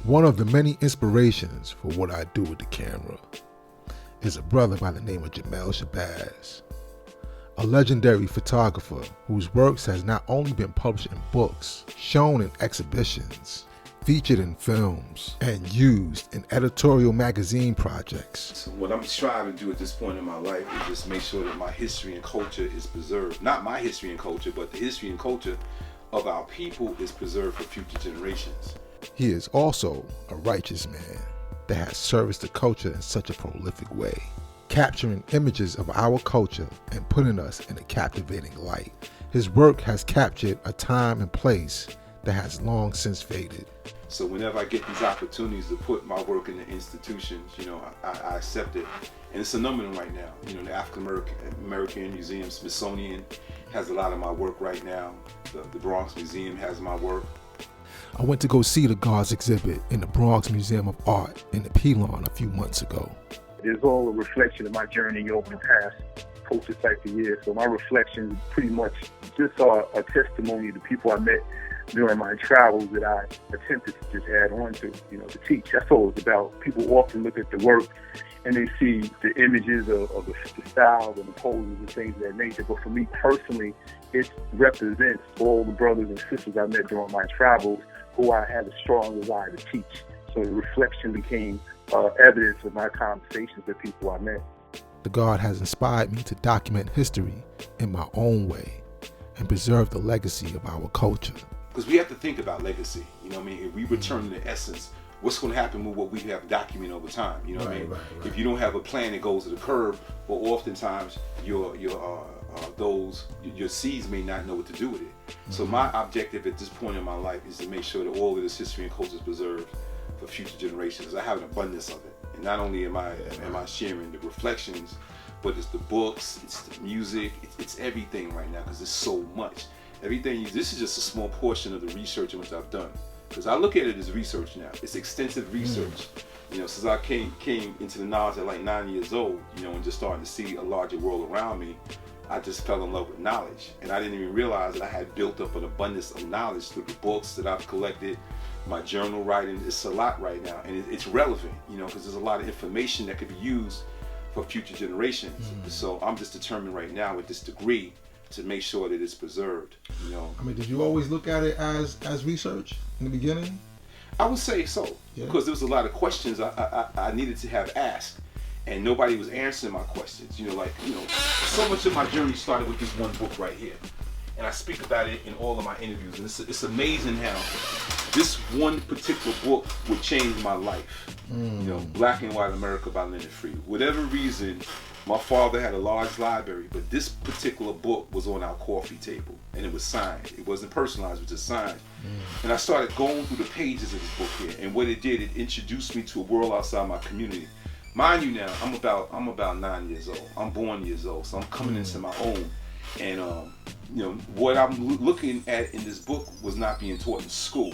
One of the many inspirations for what I do with the camera is a brother by the name of Jamel Shabazz, a legendary photographer whose works has not only been published in books, shown in exhibitions, featured in films, and used in editorial magazine projects. So what I'm trying to do at this point in my life is just make sure that my history and culture is preserved. Not my history and culture, but the history and culture of our people is preserved for future generations. He is also a righteous man that has serviced the culture in such a prolific way, capturing images of our culture and putting us in a captivating light. His work has captured a time and place that has long since faded. So whenever I get these opportunities to put my work in the institutions, I accept it. And it's a number of them right now. The African American Museum, Smithsonian has a lot of my work right now. The Bronx Museum has my work. I went to go see the Guards exhibit in the Bronx Museum of Art in the Pelon a few months ago. It's all a reflection of my journey over the past post-type of years. So my reflections pretty much just are a testimony to people I met during my travels that I attempted to just add on to teach. That's all it's about. People often look at the work and they see the images of the styles and the poses and things of that nature. But for me personally, it represents all the brothers and sisters I met during my travels who I had a strong desire to teach. So the reflection became evidence of my conversations with people I met. The Guard has inspired me to document history in my own way and preserve the legacy of our culture. Because we have to think about legacy, If we return to the essence, what's going to happen with what we have documented over time, Right. If you don't have a plan that goes to the curb, well, oftentimes your seeds may not know what to do with it. Mm-hmm. So my objective at this point in my life is to make sure that all of this history and culture is preserved for future generations. I have an abundance of it, and not only am I sharing the reflections, but it's the books, it's the music, it's everything right now because there's so much. This is just a small portion of the research in which I've done. Because I look at it as research now. It's extensive research. Since I came into the knowledge at like 9 years old, and just starting to see a larger world around me, I just fell in love with knowledge. And I didn't even realize that I had built up an abundance of knowledge through the books that I've collected, my journal writing. It's a lot right now. And it's relevant, because there's a lot of information that could be used for future generations. Mm-hmm. So I'm just determined right now with this degree to make sure that it's preserved, did you always look at it as research in the beginning? I would say so, because there was a lot of questions I needed to have asked, and nobody was answering my questions. So much of my journey started with this one book right here, and I speak about it in all of my interviews. And it's amazing how this one particular book would change my life. Black and White America by Leonard Free. Whatever reason, my father had a large library, but this particular book was on our coffee table, and it was signed. It wasn't personalized, it was just signed. And I started going through the pages of this book here, and what it did, it introduced me to a world outside my community. Mind you now, I'm about 9 years old. I'm born years old, so I'm coming into my own. And what I'm looking at in this book was not being taught in school.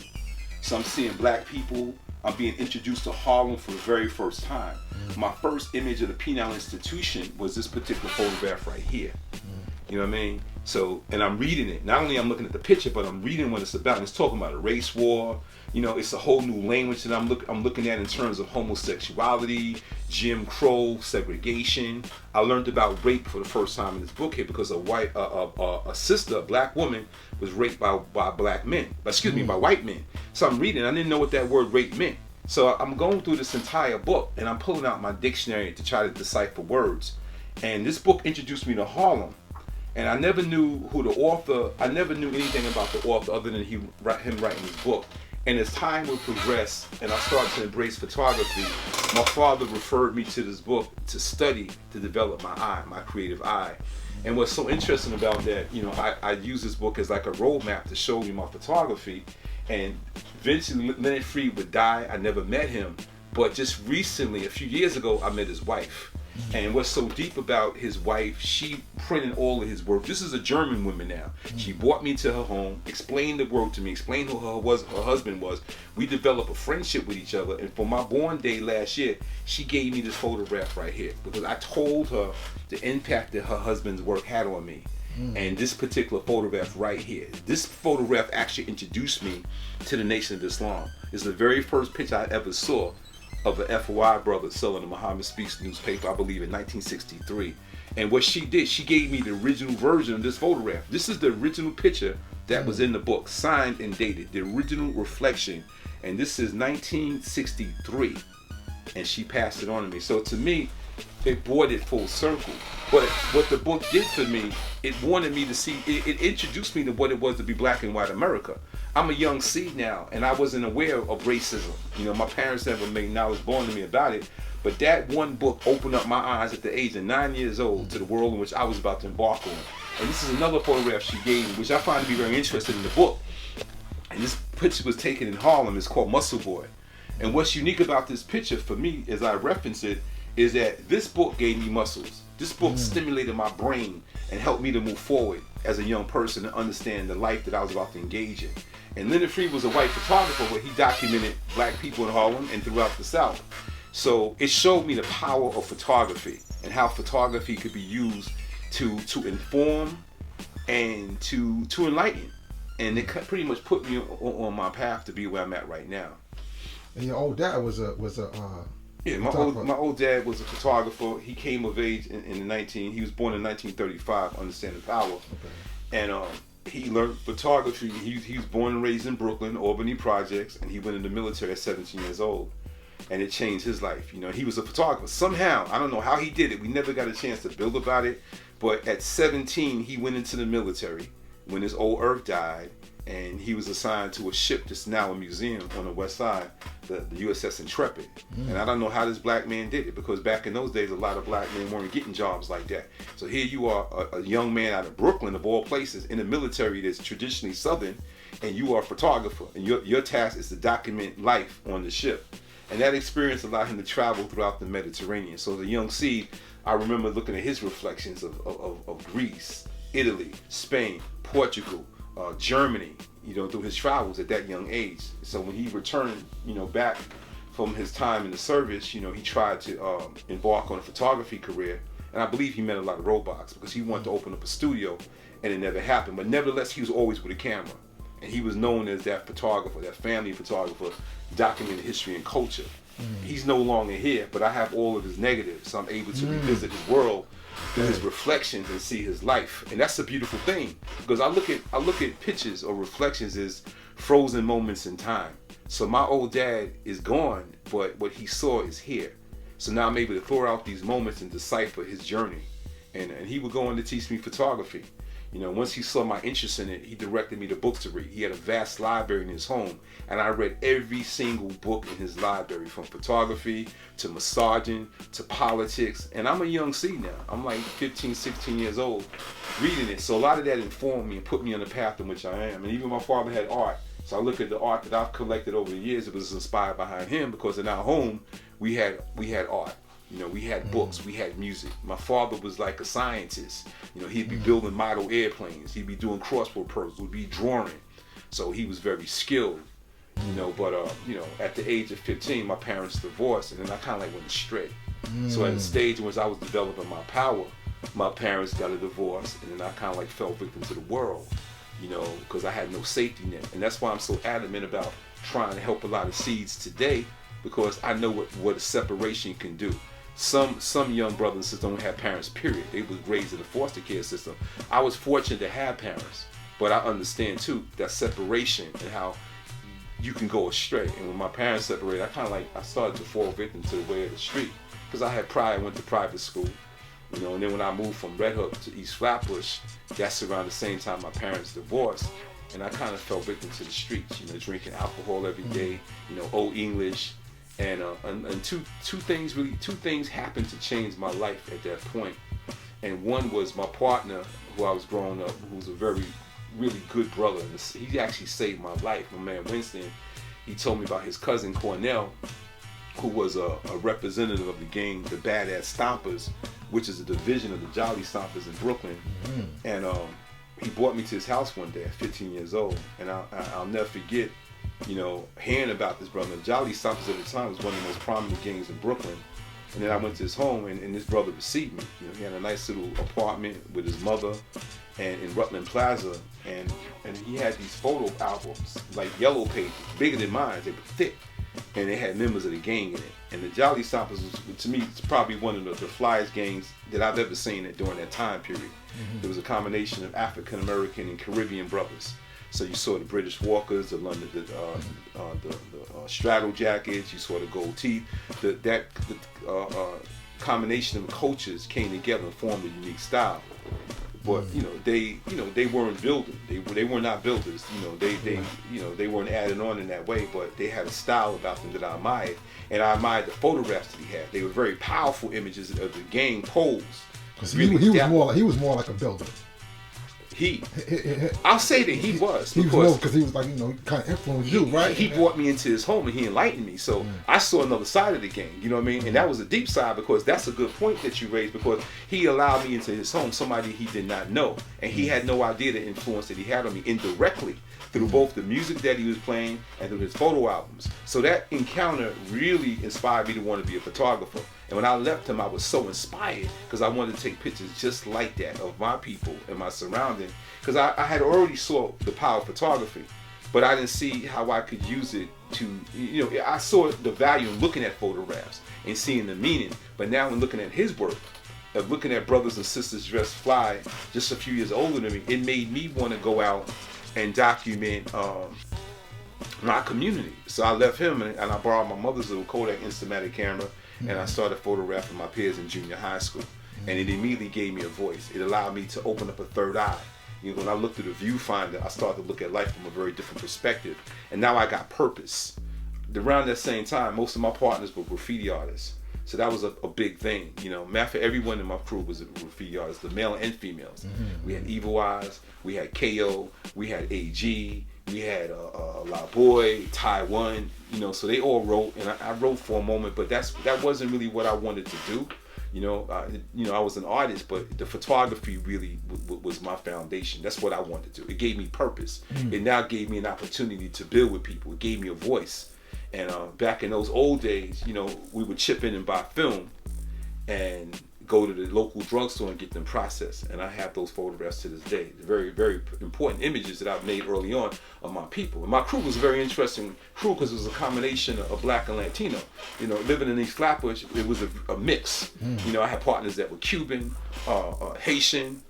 So I'm seeing black people. I'm being introduced to Harlem for the very first time. My first image of the penal institution was this particular photograph right here. You know what I mean? So, and I'm reading it. Not only I'm looking at the picture, but I'm reading what it's about. And it's talking about a race war. It's a whole new language that I'm looking at in terms of homosexuality, Jim Crow, segregation. I learned about rape for the first time in this book here because a sister, a black woman, was raped by white men. So I'm reading. I didn't know what that word rape meant. So I'm going through this entire book, and I'm pulling out my dictionary to try to decipher words. And this book introduced me to Harlem. And I never knew I never knew anything about the author other than him writing this book. And as time would progress and I started to embrace photography, my father referred me to this book to study, to develop my creative eye. And what's so interesting about that, I use this book as like a roadmap to show me my photography. And eventually Leonard Free would die. I never met him. But just recently, a few years ago, I met his wife. And what's so deep about his wife, she printed all of his work. This is a German woman now. She brought me to her home, explained the work to me, explained who her husband was. We developed a friendship with each other. And for my born day last year, she gave me this photograph right here because I told her the impact that her husband's work had on me. And this particular photograph right here, this photograph actually introduced me to the Nation of Islam. It's the very first picture I ever saw of an FOI brother selling a Muhammad Speaks newspaper, I believe in 1963. And what she did, she gave me the original version of this photograph. This is the original picture that was in the book, signed and dated, the original reflection. And this is 1963. And she passed it on to me. So to me, it brought it full circle. But what the book did for me, it wanted me to see, it introduced me to what it was to be black and white America. I'm a young seed now, and I wasn't aware of racism. You know, my parents never made knowledge born to me about it. But that one book opened up my eyes at the age of 9 years old to the world in which I was about to embark on. And this is another photograph she gave me, which I find to be very interesting in the book. And this picture was taken in Harlem. It's called Muscle Boy. And what's unique about this picture for me, as I reference it, is that this book gave me muscles. This book stimulated my brain and helped me to move forward as a young person and understand the life that I was about to engage in. And Leonard Freed was a white photographer, where he documented black people in Harlem and throughout the South. So it showed me the power of photography and how photography could be used to inform and to enlighten. And it pretty much put me on my path to be where I'm at right now. And your old dad was a yeah, my old dad was a photographer. He came of age he was born in 1935, Understanding Power. Okay. And he learned photography. He was born and raised in Brooklyn, Albany Projects, and he went in the military at 17 years old. And it changed his life. You know, he was a photographer. Somehow, I don't know how he did it. We never got a chance to build about it. But at 17, he went into the military when his old Earth died. And he was assigned to a ship that's now a museum on the west side, the USS Intrepid. And I don't know how this black man did it, because back in those days, a lot of black men weren't getting jobs like that. So here you are, a young man out of Brooklyn, of all places, in the military that's traditionally Southern, and you are a photographer. And your task is to document life on the ship. And that experience allowed him to travel throughout the Mediterranean. So as a young seed, I remember looking at his reflections of Greece, Italy, Spain, Portugal, Germany, you know, through his travels at that young age. So when he returned, you know, back from his time in the service, you know, he tried to embark on a photography career. And I believe he met a lot of roadblocks, because he wanted to open up a studio, and it never happened. But nevertheless, he was always with a camera. And he was known as that photographer, that family photographer, documenting history and culture. He's no longer here, but I have all of his negatives, so I'm able to revisit his world through his reflections and see his life. And that's a beautiful thing, because I look at pictures or reflections as frozen moments in time. So my old dad is gone, but what he saw is here. So now I'm able to throw out these moments and decipher his journey. And he would go on to teach me photography. You know, once he saw my interest in it, he directed me to books to read. He had a vast library in his home, and I read every single book in his library, from photography to massaging to politics. And I'm a young seed now. I'm like 15, 16 years old reading it. So a lot of that informed me and put me on the path in which I am. And even my father had art. So I look at the art that I've collected over the years. It was inspired behind him, because in our home, we had art. You know, we had books, we had music. My father was like a scientist. You know, he'd be building model airplanes. He'd be doing crossword puzzles, would be drawing. So he was very skilled, you know, but, you know, at the age of 15, my parents divorced, and then I kind of like went astray. So at the stage in which I was developing my power, my parents got a divorce, and then I kind of like fell victim to the world, you know, because I had no safety net. And that's why I'm so adamant about trying to help a lot of seeds today, because I know what a separation can do. Some young brothers and sisters don't have parents, period. They was raised in the foster care system. I was fortunate to have parents, but I understand too that separation and how you can go astray. And when my parents separated, I started to fall victim to the way of the street, because I had pride. I went to private school, you know, and then when I moved from Red Hook to East Flatbush, that's around the same time my parents divorced, and I kind of fell victim to the streets, you know, drinking alcohol every day, you know, old English. And two things happened to change my life at that point. And one was my partner, who I was growing up, who was a really good brother. He actually saved my life. My man Winston, he told me about his cousin Cornell, who was a representative of the gang, the Badass Stompers, which is a division of the Jolly Stompers in Brooklyn. And he brought me to his house one day at 15 years old. And I'll never forget, you know, hearing about this brother. Jolly Stompers at the time was one of the most prominent gangs in Brooklyn. And then I went to his home, and this brother received me. You know, he had a nice little apartment with his mother, and in Rutland Plaza, and he had these photo albums, like yellow pages, bigger than mine. They were thick, and they had members of the gang in it. And the Jolly Stompers was, to me, it's probably one of the flyest gangs that I've ever seen during that time period. There was a combination of African American and Caribbean brothers. So you saw the British Walkers, the London, the straddle jackets. You saw the gold teeth. The combination of cultures came together and formed a unique style. But they weren't builders. They were not builders. They weren't added on in that way. But they had a style about them that I admired, and I admired the photographs that he had. They were very powerful images of the gang pose. Really he was more like a builder. I'll say that he was. He was more because he was like, kind of influenced you, right? He brought me into his home and he enlightened me. So I saw another side of the game, you know what I mean? And that was a deep side, because that's a good point that you raised, because he allowed me into his home, somebody he did not know. And he had no idea the influence that he had on me indirectly through both the music that he was playing and through his photo albums. So that encounter really inspired me to want to be a photographer. And when I left him, I was so inspired, because I wanted to take pictures just like that of my people and my surrounding. Because I had already saw the power of photography, but I didn't see how I could use it to, I saw the value in looking at photographs and seeing the meaning. But now when looking at his work, of looking at brothers and sisters dressed fly, just a few years older than me, it made me want to go out and document my community. So I left him and I borrowed my mother's little Kodak Instamatic camera, and I started photographing my peers in junior high school. And it immediately gave me a voice. It allowed me to open up a third eye. When I looked at the viewfinder, I started to look at life from a very different perspective. And now I got purpose. Around that same time, most of my partners were graffiti artists. So that was a big thing. Matter of everyone in my crew was a graffiti artist, the male and females. We had Evil Eyes, we had KO, we had AG, we had La Boy, Taiwan, so they all wrote, and I wrote for a moment, but that wasn't really what I wanted to do. I was an artist, but the photography really was my foundation. That's what I wanted to do. It gave me purpose. It now gave me an opportunity to build with people. It gave me a voice. And back in those old days, we would chip in and buy film and go to the local drugstore and get them processed. And I have those photographs to this day. The very, very important images that I've made early on of my people. And my crew was a very interesting crew, because it was a combination of Black and Latino. Living in East Flatbush, it was a mix. I had partners that were Cuban, Haitian,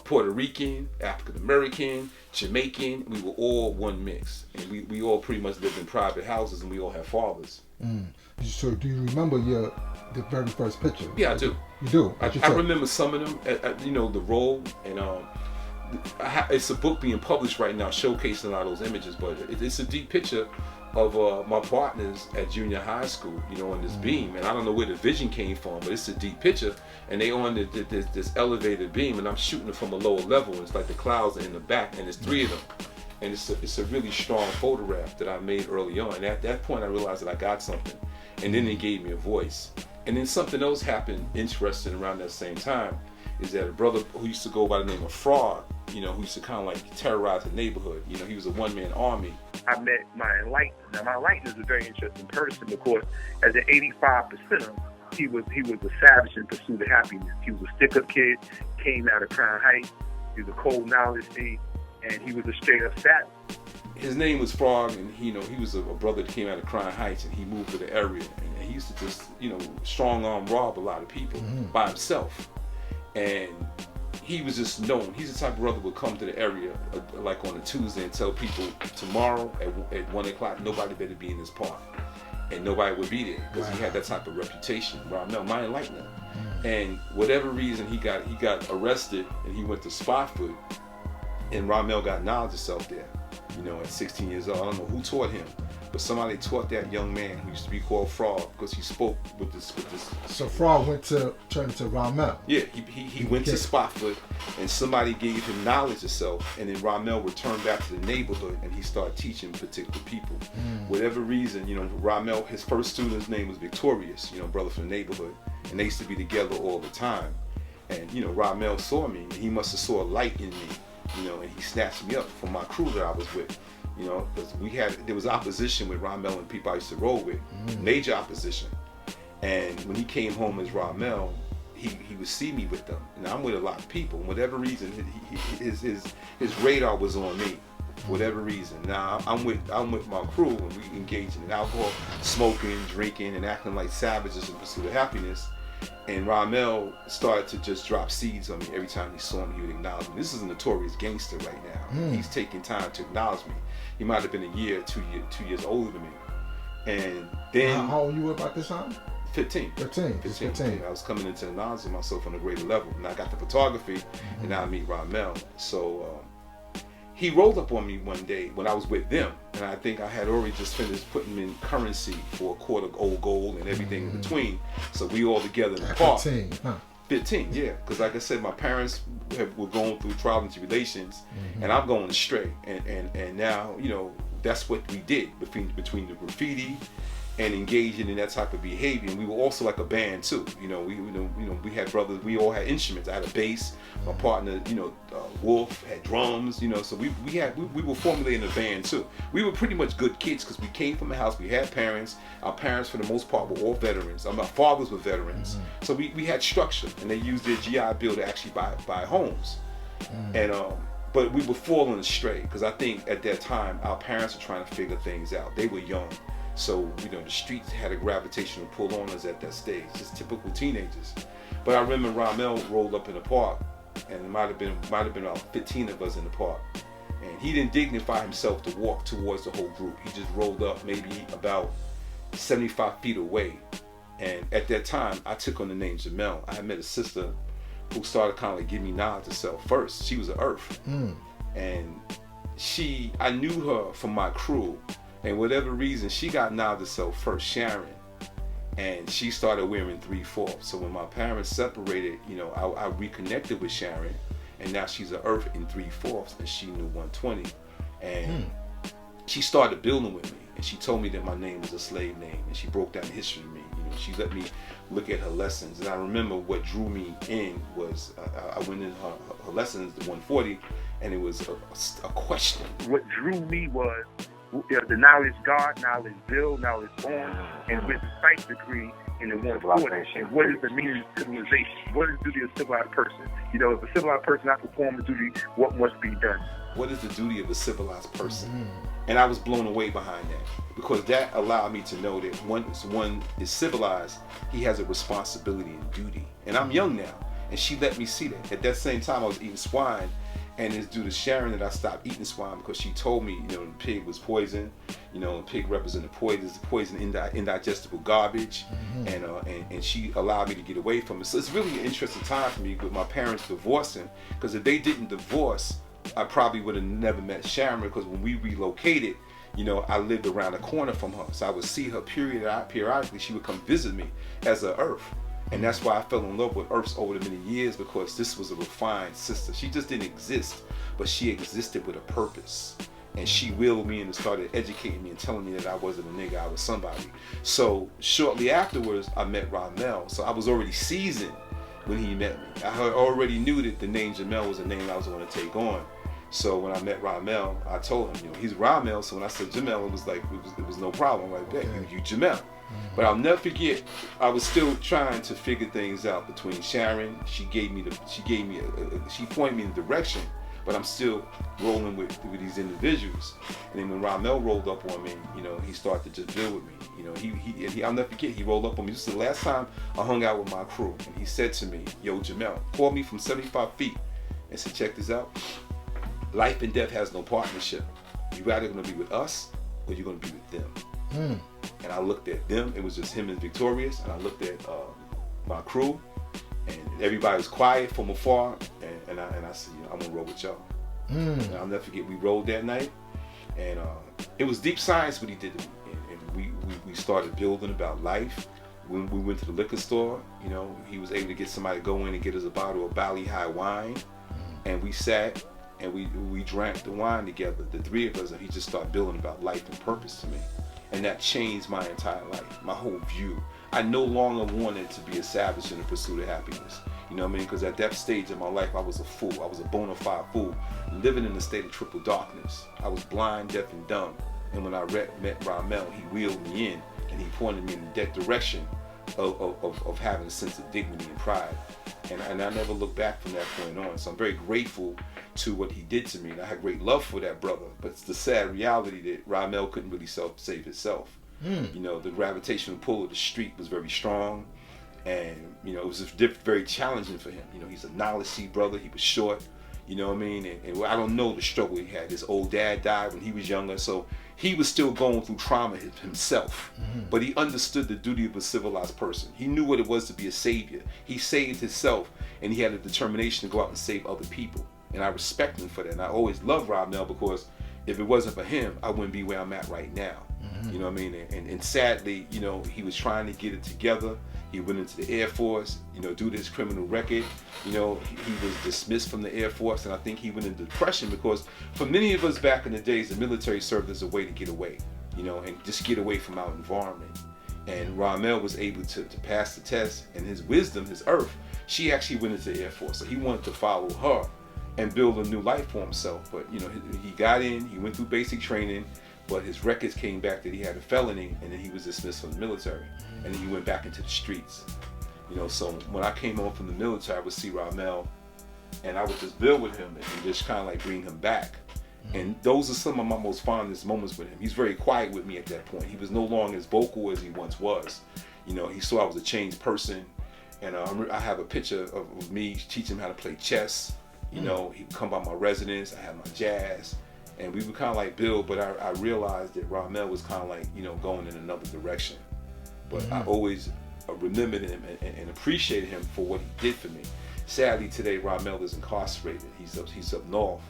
Puerto Rican, African American, Jamaican. We were all one mix, and we all pretty much lived in private houses, and we all had fathers. So do you remember the very first picture? Yeah, I do. You do? I remember some of them, the role, and it's a book being published right now showcasing a lot of those images, but it's a deep picture of my partners at junior high school, on this beam. And I don't know where the vision came from, but it's a deep picture, and they on this elevated beam, and I'm shooting it from a lower level, and it's like the clouds are in the back, and there's three of them. And it's a really strong photograph that I made early on. And at that point, I realized that I got something. And then it gave me a voice. And then something else happened interesting around that same time, is that a brother who used to go by the name of Fraud, who used to kind of like terrorize the neighborhood. He was a one-man army. I met my enlightened. Now, my enlightened is a very interesting person, because as an 85%, he was a savage in pursuit of happiness. He was a stick-up kid, came out of Crown Heights. He was a cold knowledge thing, and he was a straight-up savage. His name was Frog, and he was a brother that came out of Crown Heights, and he moved to the area, and he used to just strong-arm rob a lot of people by himself. And he was just known. He's the type of brother who would come to the area like on a Tuesday and tell people, tomorrow at 1 o'clock, nobody better be in this park. And nobody would be there, because he had that type of reputation. Ramel, my enlightener. And whatever reason, he got arrested, and he went to Spotfoot, and Ramel got knowledge himself there. At 16 years old. I don't know who taught him, but somebody taught that young man, who used to be called Frog, because he spoke with this. So Frog turned into Ramel. Yeah, he went to Spotfoot, and somebody gave him knowledge himself, and then Ramel returned back to the neighborhood, and he started teaching particular people. Whatever reason, Ramel, his first student's name was Victorious, brother from the neighborhood, and they used to be together all the time. And Ramel saw me, and he must have saw a light in me. And he snatched me up from my crew that I was with, because there was opposition with Ramel and people I used to roll with, major opposition. And when he came home as Ramel, he would see me with them. And I'm with a lot of people. For whatever reason, his radar was on me. For whatever reason. Now I'm with my crew, and we engaging in alcohol, smoking, drinking, and acting like savages in pursuit of happiness. And Ramel started to just drop seeds on me. Every time he saw me, he would acknowledge me. This is a notorious gangster right now. He's taking time to acknowledge me. He might have been a year, 2 years older than me. And then how old you were about this time? 15. 15. I was coming into acknowledging myself on a greater level. And I got the photography, and now I meet Ramel. So he rolled up on me one day when I was with them, and I think I had already just finished putting in currency for a quart of old gold and everything in between. So we all together in the park. 15, huh? 15, yeah. Because like I said, my parents were going through trials and tribulations, and I'm going astray. And now, you know, that's what we did between the graffiti and engaging in that type of behavior. And we were also like a band too. We had brothers. We all had instruments. I had a bass. My partner, Wolf, had drums. So we were formulating a band too. We were pretty much good kids because we came from a house. We had parents. Our parents, for the most part, were all veterans. Our fathers were veterans. So we had structure, and they used their GI Bill to actually buy homes. And but we were falling astray because I think at that time our parents were trying to figure things out. They were young. So, the streets had a gravitational pull on us at that stage, just typical teenagers. But I remember Ramel rolled up in the park, and it might have been about 15 of us in the park. And he didn't dignify himself to walk towards the whole group. He just rolled up maybe about 75 feet away. And at that time, I took on the name Jamel. I had met a sister who started kind of like giving me nod to self first. She was an Earth. And I knew her from my crew. And whatever reason, she got nodded to self first, Sharon. And she started wearing 3/4. So when my parents separated, I reconnected with Sharon. And now she's an Earth in 3/4, and she knew 120. And she started building with me. And she told me that my name was a slave name. And she broke down the history of me. She let me look at her lessons. And I remember what drew me in was, I went in her lessons, the 140, and it was a question. What drew me was the knowledge God, knowledge Bill, knowledge born, and with the psych degree in the 140. And what is the meaning of civilization? What is the duty of a civilized person? If a civilized person not perform the duty, what must be done? What is the duty of a civilized person? And I was blown away behind that, because that allowed me to know that once one is civilized, he has a responsibility and duty. And I'm young now, and she let me see that. At that same time, I was eating swine. And it's due to Sharon that I stopped eating swine, because she told me, the pig was poison. The pig represented poison, indigestible garbage, and she allowed me to get away from it. So it's really an interesting time for me with my parents divorcing, because if they didn't divorce, I probably would have never met Sharon, because when we relocated, I lived around the corner from her, so I would see her periodically. She would come visit me as an Earth. And that's why I fell in love with Earths over the many years, because this was a refined sister. She just didn't exist, but she existed with a purpose. And she willed me and started educating me and telling me that I wasn't a nigga, I was somebody. So shortly afterwards, I met Ramel. So I was already seasoned when he met me. I already knew that the name Jamel was a name I was going to take on. So when I met Ramel, I told him, he's Ramel. So when I said Jamel, it was like, it was no problem. I'm like, you Jamel. But I'll never forget, I was still trying to figure things out between Sharon. She pointed me in the direction, but I'm still rolling with these individuals. And then when Ramel rolled up on me, he started to just build with me. I'll never forget, he rolled up on me. This is the last time I hung out with my crew, and he said to me, "Yo, Jamel," called me from 75 feet and said, "Check this out. Life and death has no partnership. You're either going to be with us or you're going to be with them." And I looked at them. It was just him and Victorious. And I looked at my crew, and everybody was quiet from afar. And I said, I'm gonna roll with y'all. And I'll never forget, we rolled that night, and it was deep science what he did to me. And we started building about life. When we went to the liquor store, he was able to get somebody to go in and get us a bottle of Bali High wine, and we sat and we drank the wine together, the three of us, and he just started building about life and purpose to me. And that changed my entire life, my whole view. I no longer wanted to be a savage in the pursuit of happiness. You know what I mean? Because at that stage of my life, I was a fool. I was a bona fide fool, living in a state of triple darkness. I was blind, deaf, and dumb. And when I met Ramel, he wheeled me in, and he pointed me in that direction of having a sense of dignity and pride. And I never looked back from that point on. So I'm very grateful to what he did to me. And I had great love for that brother. But it's the sad reality that Ramel couldn't really save himself. You know, the gravitational pull of the street was very strong. And, you know, it was very challenging for him. You know, he's a knowledge-seek brother. He was short. You know what I mean? And I don't know the struggle he had. His old dad died when he was younger. So he was still going through trauma himself. But he understood the duty of a civilized person. He knew what it was to be a savior. He saved himself, and he had a determination to go out and save other people. And I respect him for that. And I always loved Ramel, because if it wasn't for him, I wouldn't be where I'm at right now. You know what I mean? And sadly, you know, he was trying to get it together. He went into the Air Force, you know, due to his criminal record. You know, he was dismissed from the Air Force, and I think he went into depression, because for many of us back in the days, the military served as a way to get away, you know, and just get away from our environment. And Ramel was able to pass the test, and his wisdom, his earth, she actually went into the Air Force. So he wanted to follow her and build a new life for himself. But, you know, he got in, he went through basic training, but his records came back that he had a felony, and then he was dismissed from the military, and then he went back into the streets. You know, so when I came home from the military, I would see Ramel, and I would just build with him and just kind of like bring him back. And those are some of my most fondest moments with him. He's very quiet with me at that point. He was no longer as vocal as he once was. You know, he saw I was a changed person, and I have a picture of me teaching him how to play chess. You know, he would come by my residence, I had my jazz, and we would kind of like build, but I realized that Ramel was kind of like, you know, going in another direction. But I always remembered him and appreciated him for what he did for me. Sadly, today, Ramel is incarcerated. He's up north.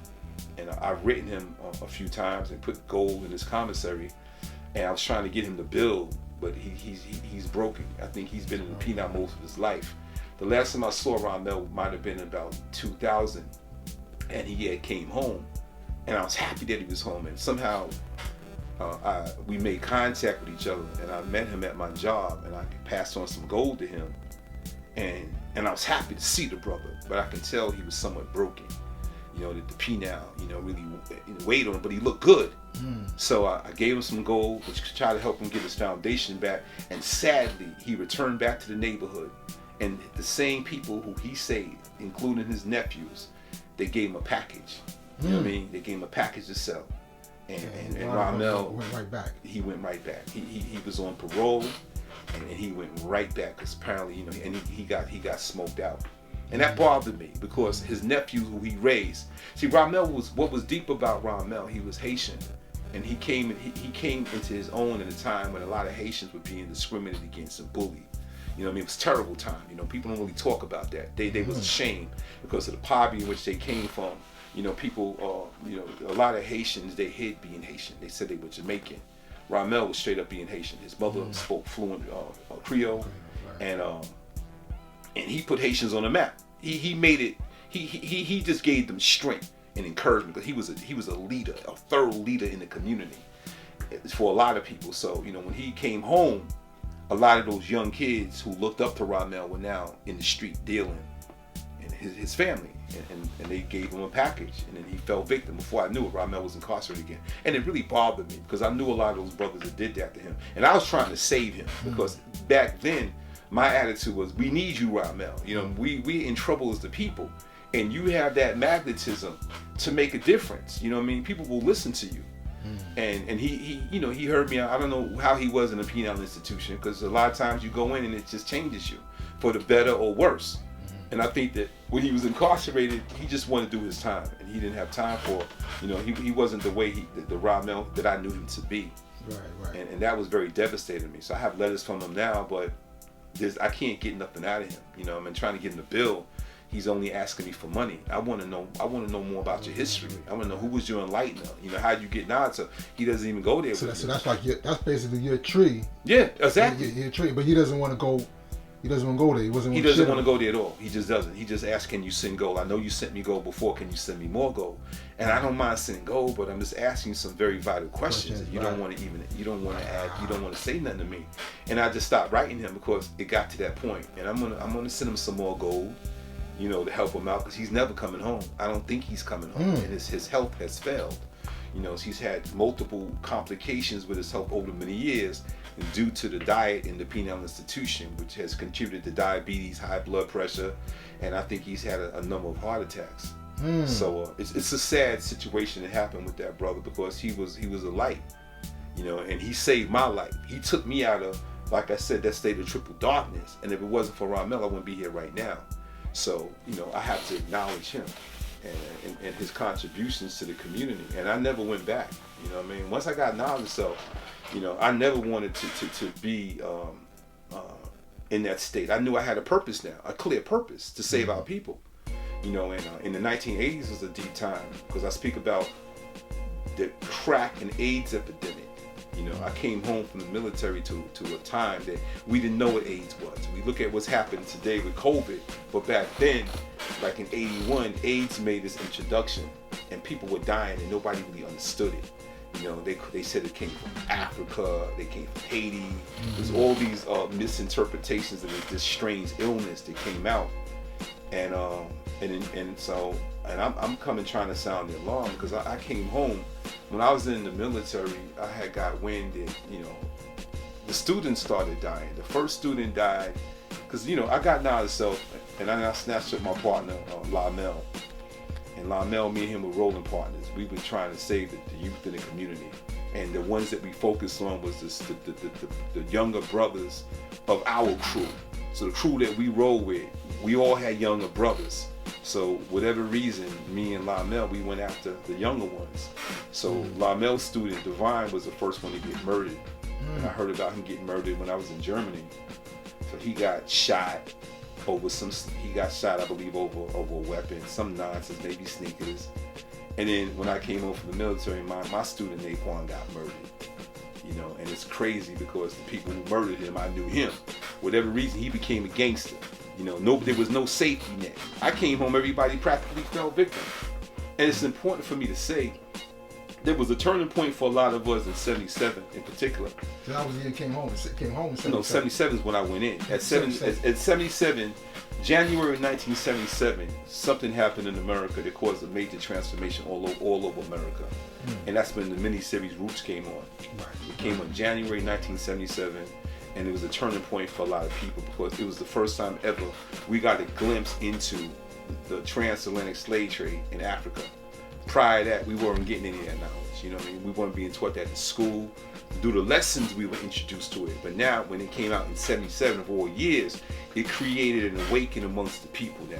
And I've written him a few times and put gold in his commissary. And I was trying to get him to build, but he's broken. I think he's been in the penal most of his life. The last time I saw Ramel might have been about 2000, and he had came home. And I was happy that he was home, and somehow we made contact with each other, and I met him at my job, and I passed on some gold to him, and I was happy to see the brother, but I could tell he was somewhat broken. You know, the penal, you know, really weighed on him, but he looked good. So I gave him some gold, which tried to help him get his foundation back, and sadly, he returned back to the neighborhood, and the same people who he saved, including his nephews, they gave him a package. You know what I mean? They gave him a package to sell. And Ramel went right back. He went right back. He was on parole, and he went right back, because apparently, you know, and he got smoked out. And that bothered me, because his nephew who he raised. See, Ramel what was deep about Ramel, he was Haitian. And he came into his own at a time when a lot of Haitians were being discriminated against and bullied. You know what I mean? It was a terrible time. You know, people don't really talk about that. They was ashamed because of the poverty in which they came from. You know, people, you know, a lot of Haitians, they hid being Haitian. They said they were Jamaican. Ramel was straight up being Haitian. His mother spoke fluent Creole, and he put Haitians on the map. He made it. He just gave them strength and encouragement, because he was a leader, a thorough leader in the community for a lot of people. So, you know, when he came home, a lot of those young kids who looked up to Ramel were now in the street dealing, and his family. And they gave him a package, and then he fell victim. Before I knew it, Ramel was incarcerated again. And it really bothered me, because I knew a lot of those brothers that did that to him. And I was trying to save him, because back then, my attitude was, we need you, Ramel. You know, we in trouble as the people. And you have that magnetism to make a difference. You know what I mean? People will listen to you. And he you know, he heard me. I don't know how he was in a penal institution, because a lot of times you go in and it just changes you for the better or worse. And I think that when he was incarcerated, he just wanted to do his time, and he didn't have time for, you know, he wasn't the way the Ramel that I knew him to be. Right. And that was very devastating to me. So I have letters from him now, but I can't get nothing out of him. You know, I'm trying to get him to bill. He's only asking me for money. I want to know more about your history. I want to know, who was your enlightener. You know, how you get now. So he doesn't even go there. So that's like that's basically your tree. Yeah, exactly. Your tree, but he doesn't want to go. He doesn't want to go there. He doesn't want to go there at all. He just doesn't. He just asks, can you send gold? I know you sent me gold before. Can you send me more gold? And I don't mind sending gold, but I'm just asking you some very vital questions. And you don't want to say nothing to me. And I just stopped writing him, because it got to that point. And I'm gonna send him some more gold, you know, to help him out, because he's never coming home. I don't think he's coming home, and his health has failed. You know, he's had multiple complications with his health over many years, due to the diet in the penal institution, which has contributed to diabetes, high blood pressure, and I think he's had a number of heart attacks. So it's a sad situation that happened with that brother, because he was a light, you know, and he saved my life. He took me out of, like I said, that state of triple darkness. And if it wasn't for Ramel, I wouldn't be here right now. So, you know, I have to acknowledge him and his contributions to the community. And I never went back, you know what I mean? Once I got knowledge of self, you know, I never wanted to be in that state. I knew I had a purpose now, a clear purpose to save our people. You know, and in the 1980s was a deep time, because I speak about the crack and AIDS epidemic. You know, I came home from the military to a time that we didn't know what AIDS was. We look at what's happening today with COVID, but back then, like in 81, AIDS made its introduction, and people were dying and nobody really understood it. You know, they said it came from Africa, they came from Haiti. There's all these misinterpretations of this strange illness that came out. And I'm coming trying to sound the alarm, because I came home when I was in the military. I had got wind that, you know, the students started dying. The first student died because, you know, I got knowledge of self, and I snatched up my partner Lamel, and Lamel, me and him were rolling partners. We were trying to save the youth in the community, and the ones that we focused on was the younger brothers of our crew. So the crew that we roll with, we all had younger brothers. So whatever reason, me and Lamel, we went after the younger ones. So Lamel's student, Divine, was the first one to get murdered. And I heard about him getting murdered when I was in Germany. So he got shot over I believe, over a weapon, some nonsense, maybe sneakers. And then when I came home from the military, my student, Naquan, got murdered. You know, and it's crazy because the people who murdered him, I knew him. Whatever reason, he became a gangster. You know, there was no safety net. I came home, everybody practically fell victim. And it's important for me to say, there was a turning point for a lot of us in 77 in particular. So that was the year you came home in 77? No, 77 is when I went in. At 77, January 1977, something happened in America that caused a major transformation all over America. And that's when the miniseries Roots came on. It came on January 1977, and it was a turning point for a lot of people, because it was the first time ever we got a glimpse into the transatlantic slave trade in Africa. Prior to that, we weren't getting any of that knowledge. You know what I mean? We weren't being taught that in school. Through the lessons, we were introduced to it. But now, when it came out in 77 of all years, it created an awakening amongst the people now.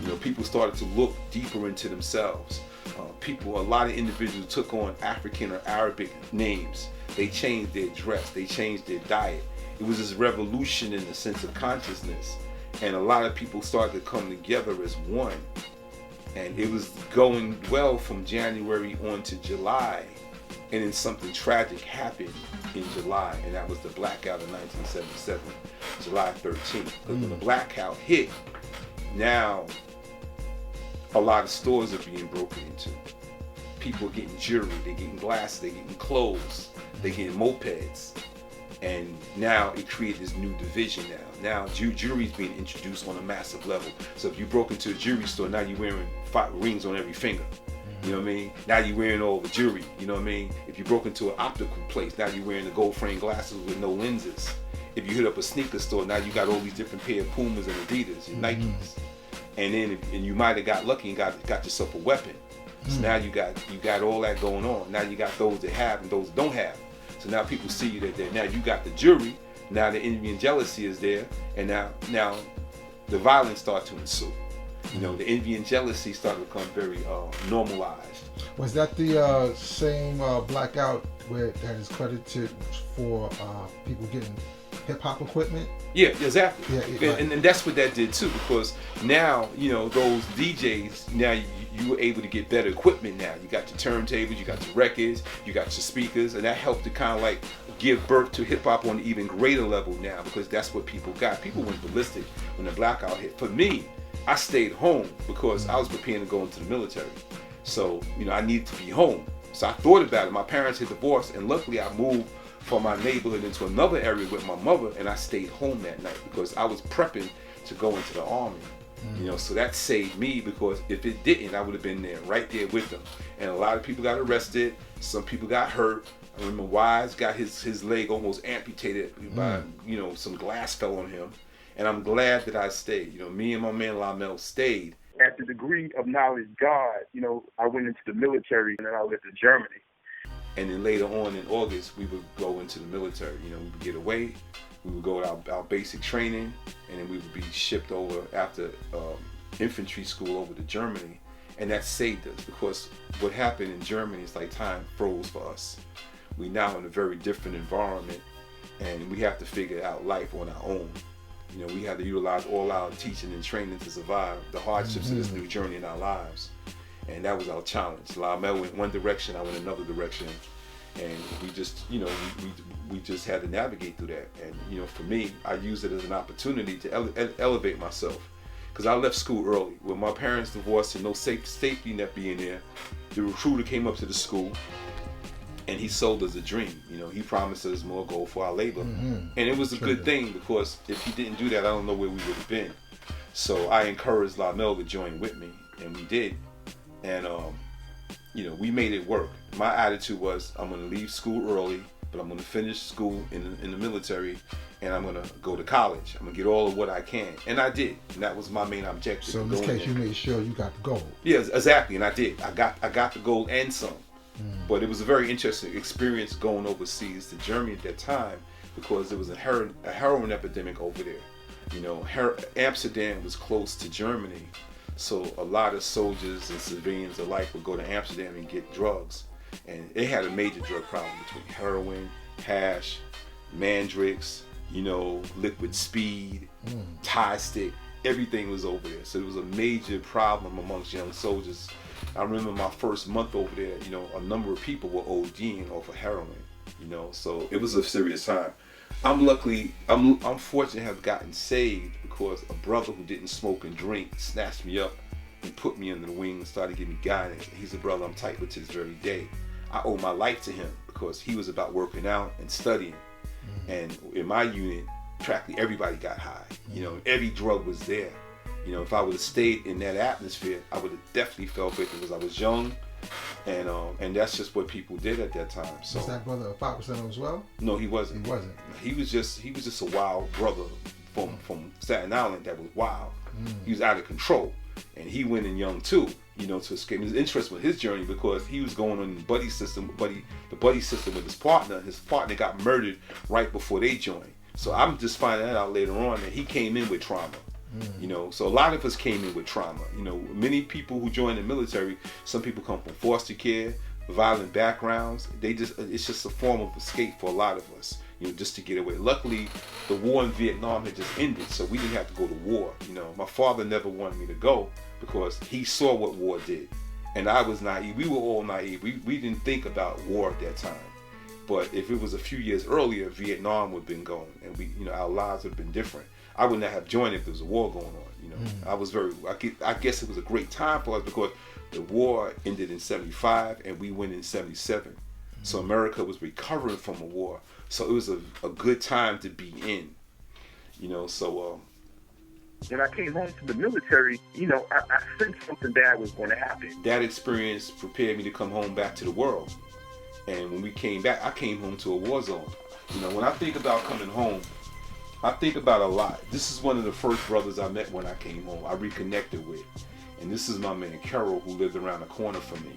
You know, people started to look deeper into themselves. A lot of individuals took on African or Arabic names. They changed their dress. They changed their diet. It was this revolution in the sense of consciousness. And a lot of people started to come together as one. And it was going well from January on to July. And then something tragic happened in July, and that was the blackout of 1977, July 13th. But when the blackout hit, now a lot of stores are being broken into. People are getting jewelry, they're getting glasses, they're getting clothes, they're getting mopeds. And now it created this new division now. Now jewelry is being introduced on a massive level. So if you broke into a jewelry store, now you're wearing 5 rings on every finger. You know what I mean? Now you're wearing all the jewelry. You know what I mean? If you broke into an optical place, now you're wearing the gold frame glasses with no lenses. If you hit up a sneaker store, now you got all these different pair of Pumas and Adidas and Nikes. And then you might have got lucky and got yourself a weapon. So now you got all that going on. Now you got those that have and those that don't have. So now people see you that now you got the jewelry. Now the envy and jealousy is there, and now the violence starts to ensue. You know, the envy and jealousy started to become very normalized. Was that the same blackout that is credited for people getting hip-hop equipment? Yeah, exactly. Yeah, and that's what that did too, because now, you know, those DJs, now you were able to get better equipment now. You got your turntables, you got your records, you got your speakers, and that helped to kind of like give birth to hip-hop on an even greater level now, because that's what people got. People went ballistic when the blackout hit. For me, I stayed home because I was preparing to go into the military. So, you know, I needed to be home. So I thought about it. My parents had divorced, and luckily I moved from my neighborhood into another area with my mother, and I stayed home that night because I was prepping to go into the army. You know, so that saved me, because if it didn't, I would have been there, right there with them. And a lot of people got arrested. Some people got hurt. I remember Wise got his leg almost amputated by, some glass fell on him. And I'm glad that I stayed. Me and my man Lamel stayed. At the degree of knowledge God, I went into the military and then I went to Germany. And then later on in August, we would go into the military. We would get away. We would go to our basic training, and then we would be shipped over after infantry school over to Germany. And that saved us, because what happened in Germany is like time froze for us. We now in a very different environment, and we have to figure out life on our own. We have to utilize all our teaching and training to survive the hardships of this new journey in our lives. And that was our challenge. Lamel went one direction, I went another direction. And we just, we just had to navigate through that. And, for me, I used it as an opportunity to elevate myself. Because I left school early. When my parents divorced and no safety net being there, the recruiter came up to the school and he sold us a dream. He promised us more gold for our labor. And it was a good thing, because if he didn't do that, I don't know where we would have been. So I encouraged Lamel to join with me, and we did. And, we made it work. My attitude was, I'm going to leave school early, but I'm going to finish school in the military, and I'm going to go to college. I'm going to get all of what I can. And I did. And that was my main objective. So in this case, you made sure you got the gold. Yes, exactly. And I did. I got the gold and some. But it was a very interesting experience going overseas to Germany at that time, because there was a heroin epidemic over there. Amsterdam was close to Germany. So a lot of soldiers and civilians alike would go to Amsterdam and get drugs. And it had a major drug problem between heroin, hash, mandrakes, liquid speed, Thai stick. Everything was over there. So it was a major problem amongst young soldiers. I remember my first month over there, a number of people were ODing off of heroin, so it was a serious time. I'm fortunate to have gotten saved, because a brother who didn't smoke and drink snatched me up and put me under the wing and started giving me guidance. He's a brother I'm tight with to this very day. I owe my life to him, because he was about working out and studying. And in my unit, practically everybody got high. Every drug was there. If I would have stayed in that atmosphere, I would have definitely felt it, because I was young, and that's just what people did at that time. So, was that brother a 5% as well? No, he wasn't. He wasn't. He was just a wild brother from Staten Island that was wild. He was out of control, and he went in young too. To escape. It was interesting with his journey, because he was going on the buddy system with his partner. His partner got murdered right before they joined. So I'm just finding that out later on, that he came in with trauma. So a lot of us came in with trauma. Many people who join the military, some people come from foster care, violent backgrounds. It's just a form of escape for a lot of us, just to get away. Luckily, the war in Vietnam had just ended, so we didn't have to go to war. My father never wanted me to go, because he saw what war did. And I was naive. We were all naive. We didn't think about war at that time. But if it was a few years earlier, Vietnam would have been going, and our lives would have been different. I would not have joined if there was a war going on. I guess it was a great time for us, because the war ended in 75 and we went in 77. So America was recovering from a war. So it was a good time to be in, When I came home to the military, I sensed something bad was going to happen. That experience prepared me to come home back to the world. And when we came back, I came home to a war zone. When I think about coming home, I think about a lot. This is one of the first brothers I met when I came home, I reconnected with. And this is my man, Carol, who lived around the corner from me.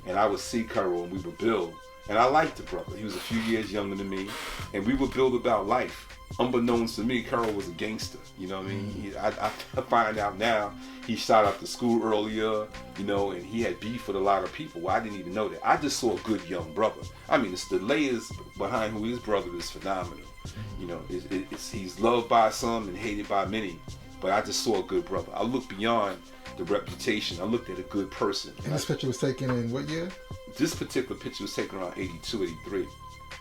And I would see Carol and we would build. And I liked the brother. He was a few years younger than me. And we would build about life. Unbeknownst to me, Carol was a gangster. I find out now he shot up the school earlier, and he had beef with a lot of people. Well, I didn't even know that. I just saw a good young brother. It's the layers behind who his brother is phenomenal. He's loved by some and hated by many. But I just saw a good brother. I looked beyond the reputation. I looked at a good person. And this picture was taken in what year? This particular picture was taken around 82, 83.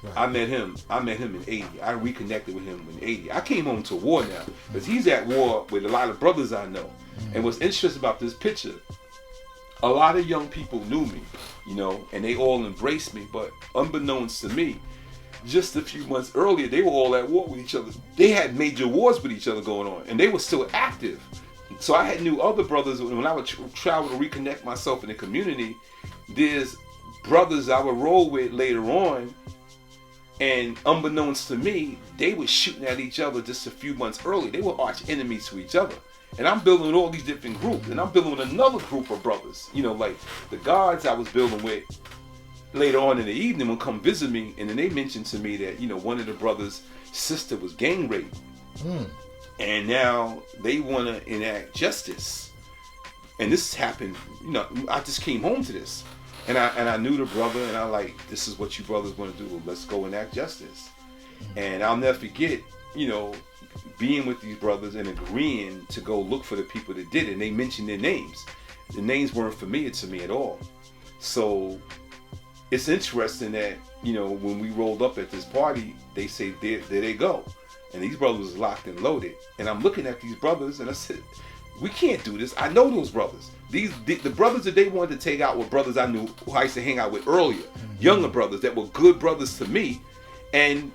Right. I met him in 80. I reconnected with him in 80. I came home to war now, because he's at war with a lot of brothers I know. And what's interesting about this picture, a lot of young people knew me, and they all embraced me. But unbeknownst to me, just a few months earlier, they were all at war with each other. They had major wars with each other going on, and they were still active. So I had knew other brothers. When I would travel to reconnect myself in the community, there's brothers I would roll with later on And unbeknownst to me, they were shooting at each other just a few months early. They were arch enemies to each other. And I'm building with all these different groups. And I'm building with another group of brothers. You know, like the guards I was building with later on in the evening would come visit me. And then they mentioned to me that, you know, one of the brothers' sister was gang raped. And now they want to enact justice. And this happened, you know, I just came home to this. And I knew the brother, and I like, this is what you brothers want to do. Let's go enact justice. And I'll never forget, you know, being with these brothers and agreeing to go look for the people that did it. And they mentioned their names. The names weren't familiar to me at all. So it's interesting that, you know, when we rolled up at this party, they say, there they go. And these brothers was locked and loaded. And I'm looking at these brothers, and I said, we can't do this. I know those brothers. The brothers that they wanted to take out were brothers I knew who I used to hang out with earlier. Younger brothers that were good brothers to me. And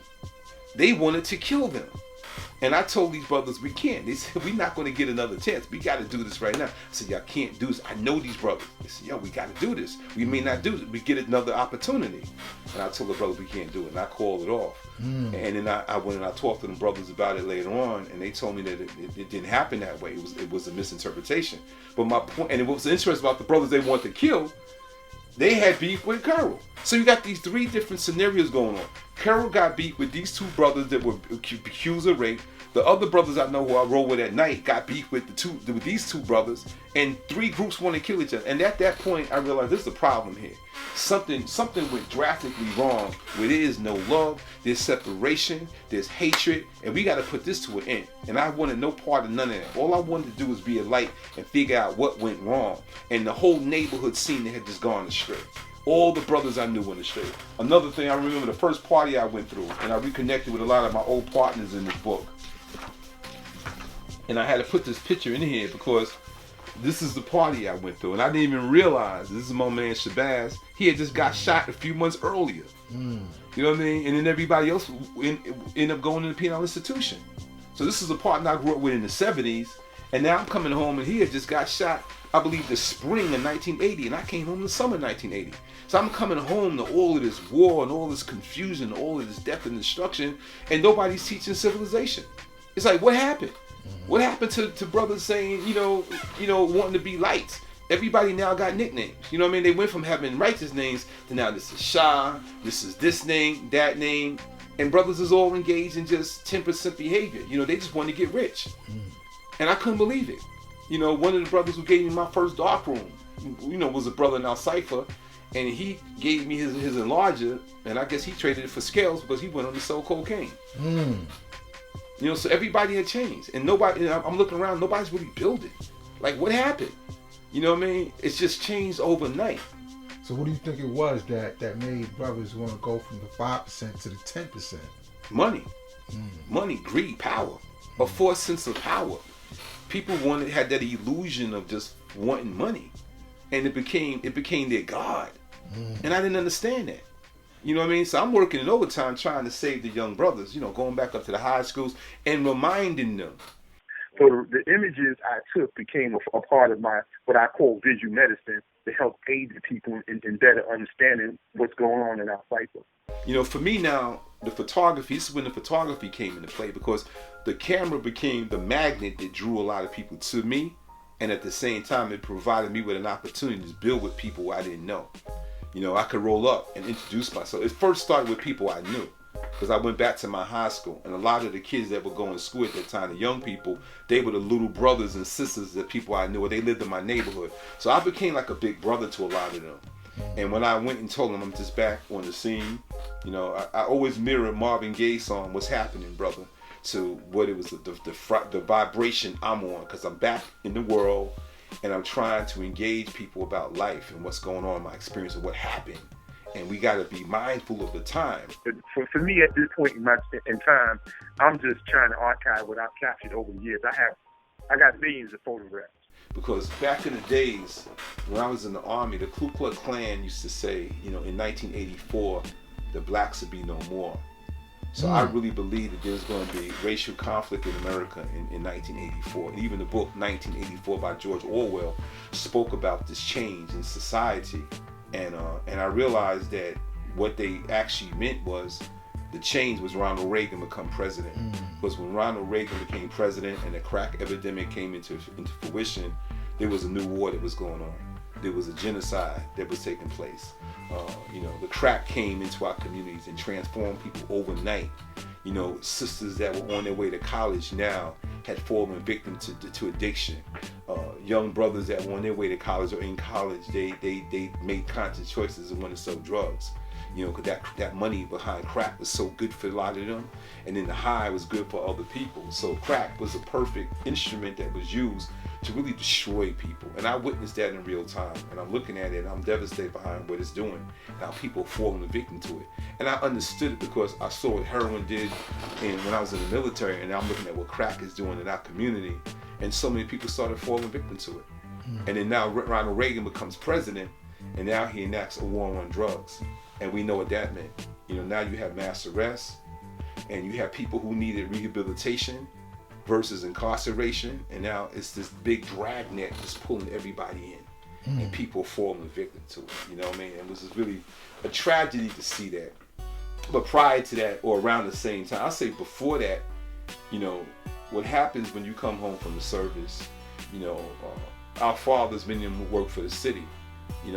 they wanted to kill them. And I told these brothers, we can't. They said, we're not going to get another chance. We got to do this right now. I said, y'all can't do this. I know these brothers. They said, yo, we got to do this. We may not do it. We get another opportunity. And I told the brothers, we can't do it. And I called it off. And then I went and I talked to them brothers about it later on. And they told me that it didn't happen that way. It was a misinterpretation. But my point, and what was interesting about the brothers they wanted to kill, they had beef with Carol. So you got these three different scenarios going on. Carol got beef with these two brothers that were accused of rape. The other brothers I know who I roll with at night got beef with these two brothers, and three groups want to kill each other. And at that point, I realized there's a problem here. Something went drastically wrong where there is no love, there's separation, there's hatred, and we got to put this to an end. And I wanted no part of none of that. All I wanted to do was be a light and figure out what went wrong. And the whole neighborhood scene that had just gone astray. All the brothers I knew went astray. Another thing, I remember the first party I went through, and I reconnected with a lot of my old partners in this book. And I had to put this picture in here because this is the party I went through. And I didn't even realize, this is my man Shabazz, he had just got shot a few months earlier. You know what I mean? And then everybody else ended up going to the penal institution. So this is a partner I grew up with in the 70s. And now I'm coming home and he had just got shot, I believe, the spring of 1980. And I came home in the summer of 1980. So I'm coming home to all of this war and all this confusion, all of this death and destruction. And nobody's teaching civilization. It's like, what happened? What happened to brothers saying, you know, wanting to be lights? Everybody now got nicknames. You know what I mean? They went from having righteous names to now this is Shah, this is this name, that name. And brothers is all engaged in just 10% behavior. You know, they just want to get rich. And I couldn't believe it. You know, one of the brothers who gave me my first dark room, you know, was a brother in Al-Cypher. And he gave me his enlarger. And I guess he traded it for scales because he went on to sell cocaine. You know, so everybody had changed. And nobody, I'm looking around, nobody's really building. Like, what happened? You know what I mean? It's just changed overnight. So what do you think it was that made brothers want to go from the 5% to the 10%? Money. Money, greed, power. A false sense of power. People had that illusion of just wanting money. And it became their God. And I didn't understand that. You know what I mean? So I'm working in overtime trying to save the young brothers, you know, going back up to the high schools and reminding them. So the images I took became a part of my, what I call visual medicine, to help aid the people in better understanding what's going on in our cycle. You know, for me now, the photography, this is when the photography came into play, because the camera became the magnet that drew a lot of people to me. And at the same time, it provided me with an opportunity to build with people I didn't know. You know, I could roll up and introduce myself. It first started with people I knew, because I went back to my high school, and a lot of the kids that were going to school at that time, the young people, they were the little brothers and sisters that people I knew, or they lived in my neighborhood. So I became like a big brother to a lot of them. And when I went and told them I'm just back on the scene, you know, I always mirror Marvin Gaye's song, "What's Happening, Brother," to what it was, the vibration I'm on, because I'm back in the world. And I'm trying to engage people about life and what's going on in my experience and what happened. And we got to be mindful of the time. For me, at this point in time, I'm just trying to archive what I've captured over the years. I got millions of photographs. Because back in the days, when I was in the Army, the Ku Klux Klan used to say, you know, in 1984, the blacks would be no more. So I really believe that there's going to be racial conflict in America in 1984. And even the book 1984 by George Orwell spoke about this change in society. And I realized that what they actually meant was The change was Ronald Reagan become president. Because when Ronald Reagan became president and the crack epidemic came into fruition, there was a new war that was going on. There was a genocide that was taking place. The crack came into our communities and transformed people overnight. Sisters that were on their way to college now had fallen victim to addiction. Young brothers that were on their way to college or in college, they made conscious choices and wanted to sell drugs. Because that money behind crack was so good for a lot of them, and then the high was good for other people. So crack was a perfect instrument that was used to really destroy people. And I witnessed that in real time. And I'm looking at it and I'm devastated behind what it's doing. Now people falling victim to it. And I understood it because I saw what heroin did when I was in the military, and now I'm looking at what crack is doing in our community. And so many people started falling victim to it. And then now Ronald Reagan becomes president, and now he enacts a war on drugs. And we know what that meant. Now you have mass arrests, and you have people who needed rehabilitation versus incarceration, and now it's this big dragnet just pulling everybody in, and people falling victim to it. And it was just really a tragedy to see that. But prior to that, or around the same time, I'll say before that, what happens when you come home from the service, our fathers, many of them work for the city.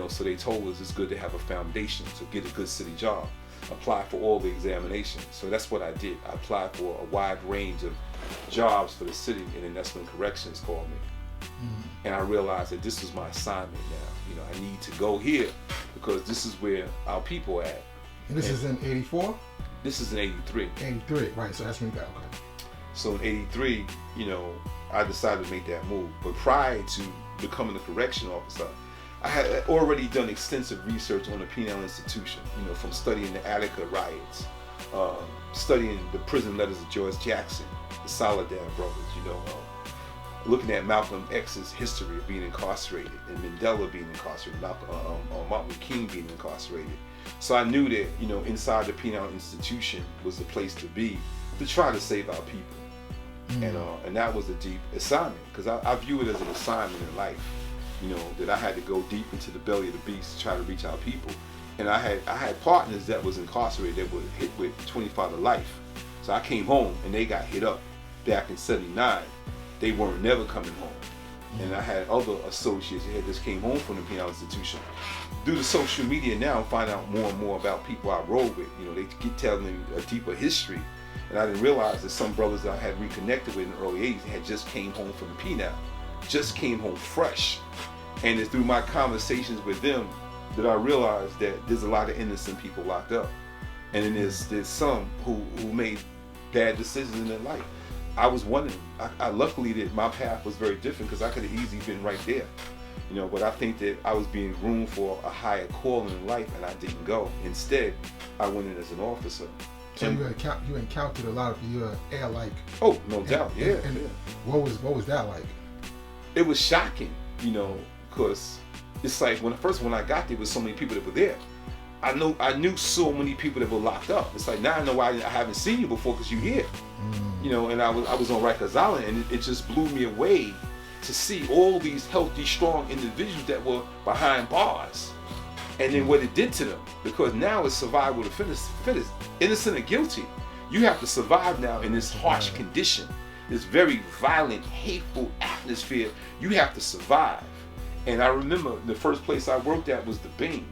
So they told us it's good to have a foundation, so get a good city job, apply for all the examinations. So that's what I did. I applied for a wide range of jobs for the city, and then that's when corrections called me. And I realized that this was my assignment now. I need to go here because this is where our people are at. And this is in 84? This is in 83. 83, right, so that's when you got, okay. So in 83, I decided to make that move. But prior to becoming a correction officer, I had already done extensive research on the penal institution, from studying the Attica riots, studying the prison letters of George Jackson, the Soledad brothers, looking at Malcolm X's history of being incarcerated, and Mandela being incarcerated, Martin Luther King being incarcerated. So I knew that, inside the penal institution was the place to be to try to save our people. And that was a deep assignment, because I view it as an assignment in life. That I had to go deep into the belly of the beast to try to reach our people. And I had partners that was incarcerated that were hit with 25 to life. So I came home and they got hit up back in 79. They weren't never coming home. And I had other associates that just came home from the penal institution. Through the social media now, I find out more and more about people I rode with. They keep telling me a deeper history. And I didn't realize that some brothers that I had reconnected with in the early 80s had just came home from the penal. Just came home fresh. And it's through my conversations with them that I realized that there's a lot of innocent people locked up. And then there's some who made bad decisions in their life. I was one of them. I luckily that my path was very different, because I could have easily been right there. But I think that I was being groomed for a higher calling in life, and I didn't go. Instead, I went in as an officer. So you encountered a lot of your air-like. Oh, no doubt, yeah. What was that like? It was shocking, because it's like when I got there, was so many people that were there. I knew so many people that were locked up. It's like, now I know why I haven't seen you before, because you're here. And I was on Rikers Island, and it just blew me away to see all these healthy, strong individuals that were behind bars. And then what it did to them, because now it's survival of the fittest, innocent or guilty. You have to survive now in this harsh condition, this very violent, hateful atmosphere. You have to survive. And I remember the first place I worked at was the Beam,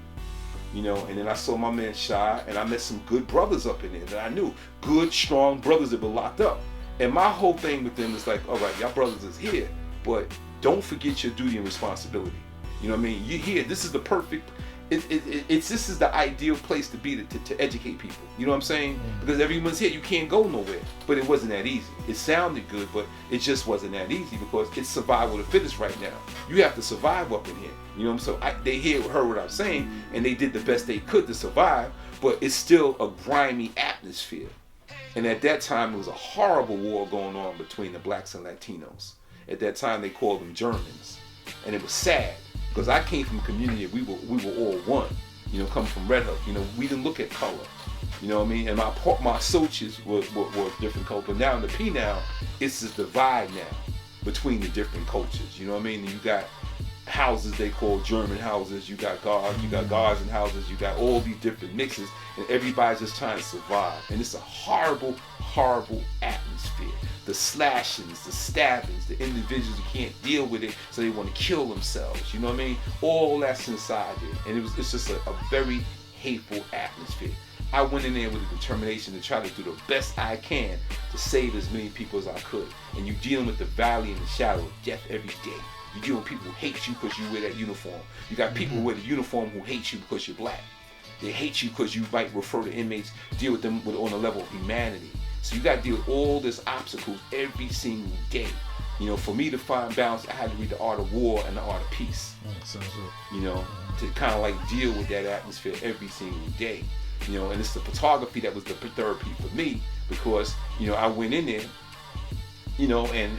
and then I saw my man Shy, and I met some good brothers up in there that I knew, good, strong brothers that were locked up. And my whole thing with them is like, all right, y'all brothers is here, but don't forget your duty and responsibility. You're here. This is the perfect. This is the ideal place to be to educate people. You know what I'm saying? Because everyone's here. You can't go nowhere. But it wasn't that easy. It sounded good, but it just wasn't that easy, because it's survival of the fittest right now. You have to survive up in here. So they heard what I'm saying, and they did the best they could to survive, but it's still a grimy atmosphere. And at that time, there was a horrible war going on between the blacks and Latinos. At that time, they called them Germans. And it was sad, because I came from a community, we were all one, coming from Red Hook. We didn't look at color, and my associates were different color. But now in the penal, it's this divide now between the different cultures, You got houses they call German houses, you got guards in houses, you got all these different mixes, and everybody's just trying to survive. And it's a horrible, horrible atmosphere. The slashings, the stabbings, the individuals who can't deal with it, so they want to kill themselves. You know what I mean? All that's inside there, and it's just a very hateful atmosphere. I went in there with a determination to try to do the best I can to save as many people as I could. And you're dealing with the valley and the shadow of death every day. You're dealing with people who hate you because you wear that uniform. You got people who wear the uniform who hate you because you're black. They hate you because you might refer to inmates, deal with them on a level of humanity. So you got to deal with all these obstacles every single day. You know, for me to find balance, I had to read The Art of War and The Art of Peace. Sounds good. You know, to kind of like deal with that atmosphere every single day. You know, and it's the photography that was the therapy for me, because, you know, I went in there, you know, and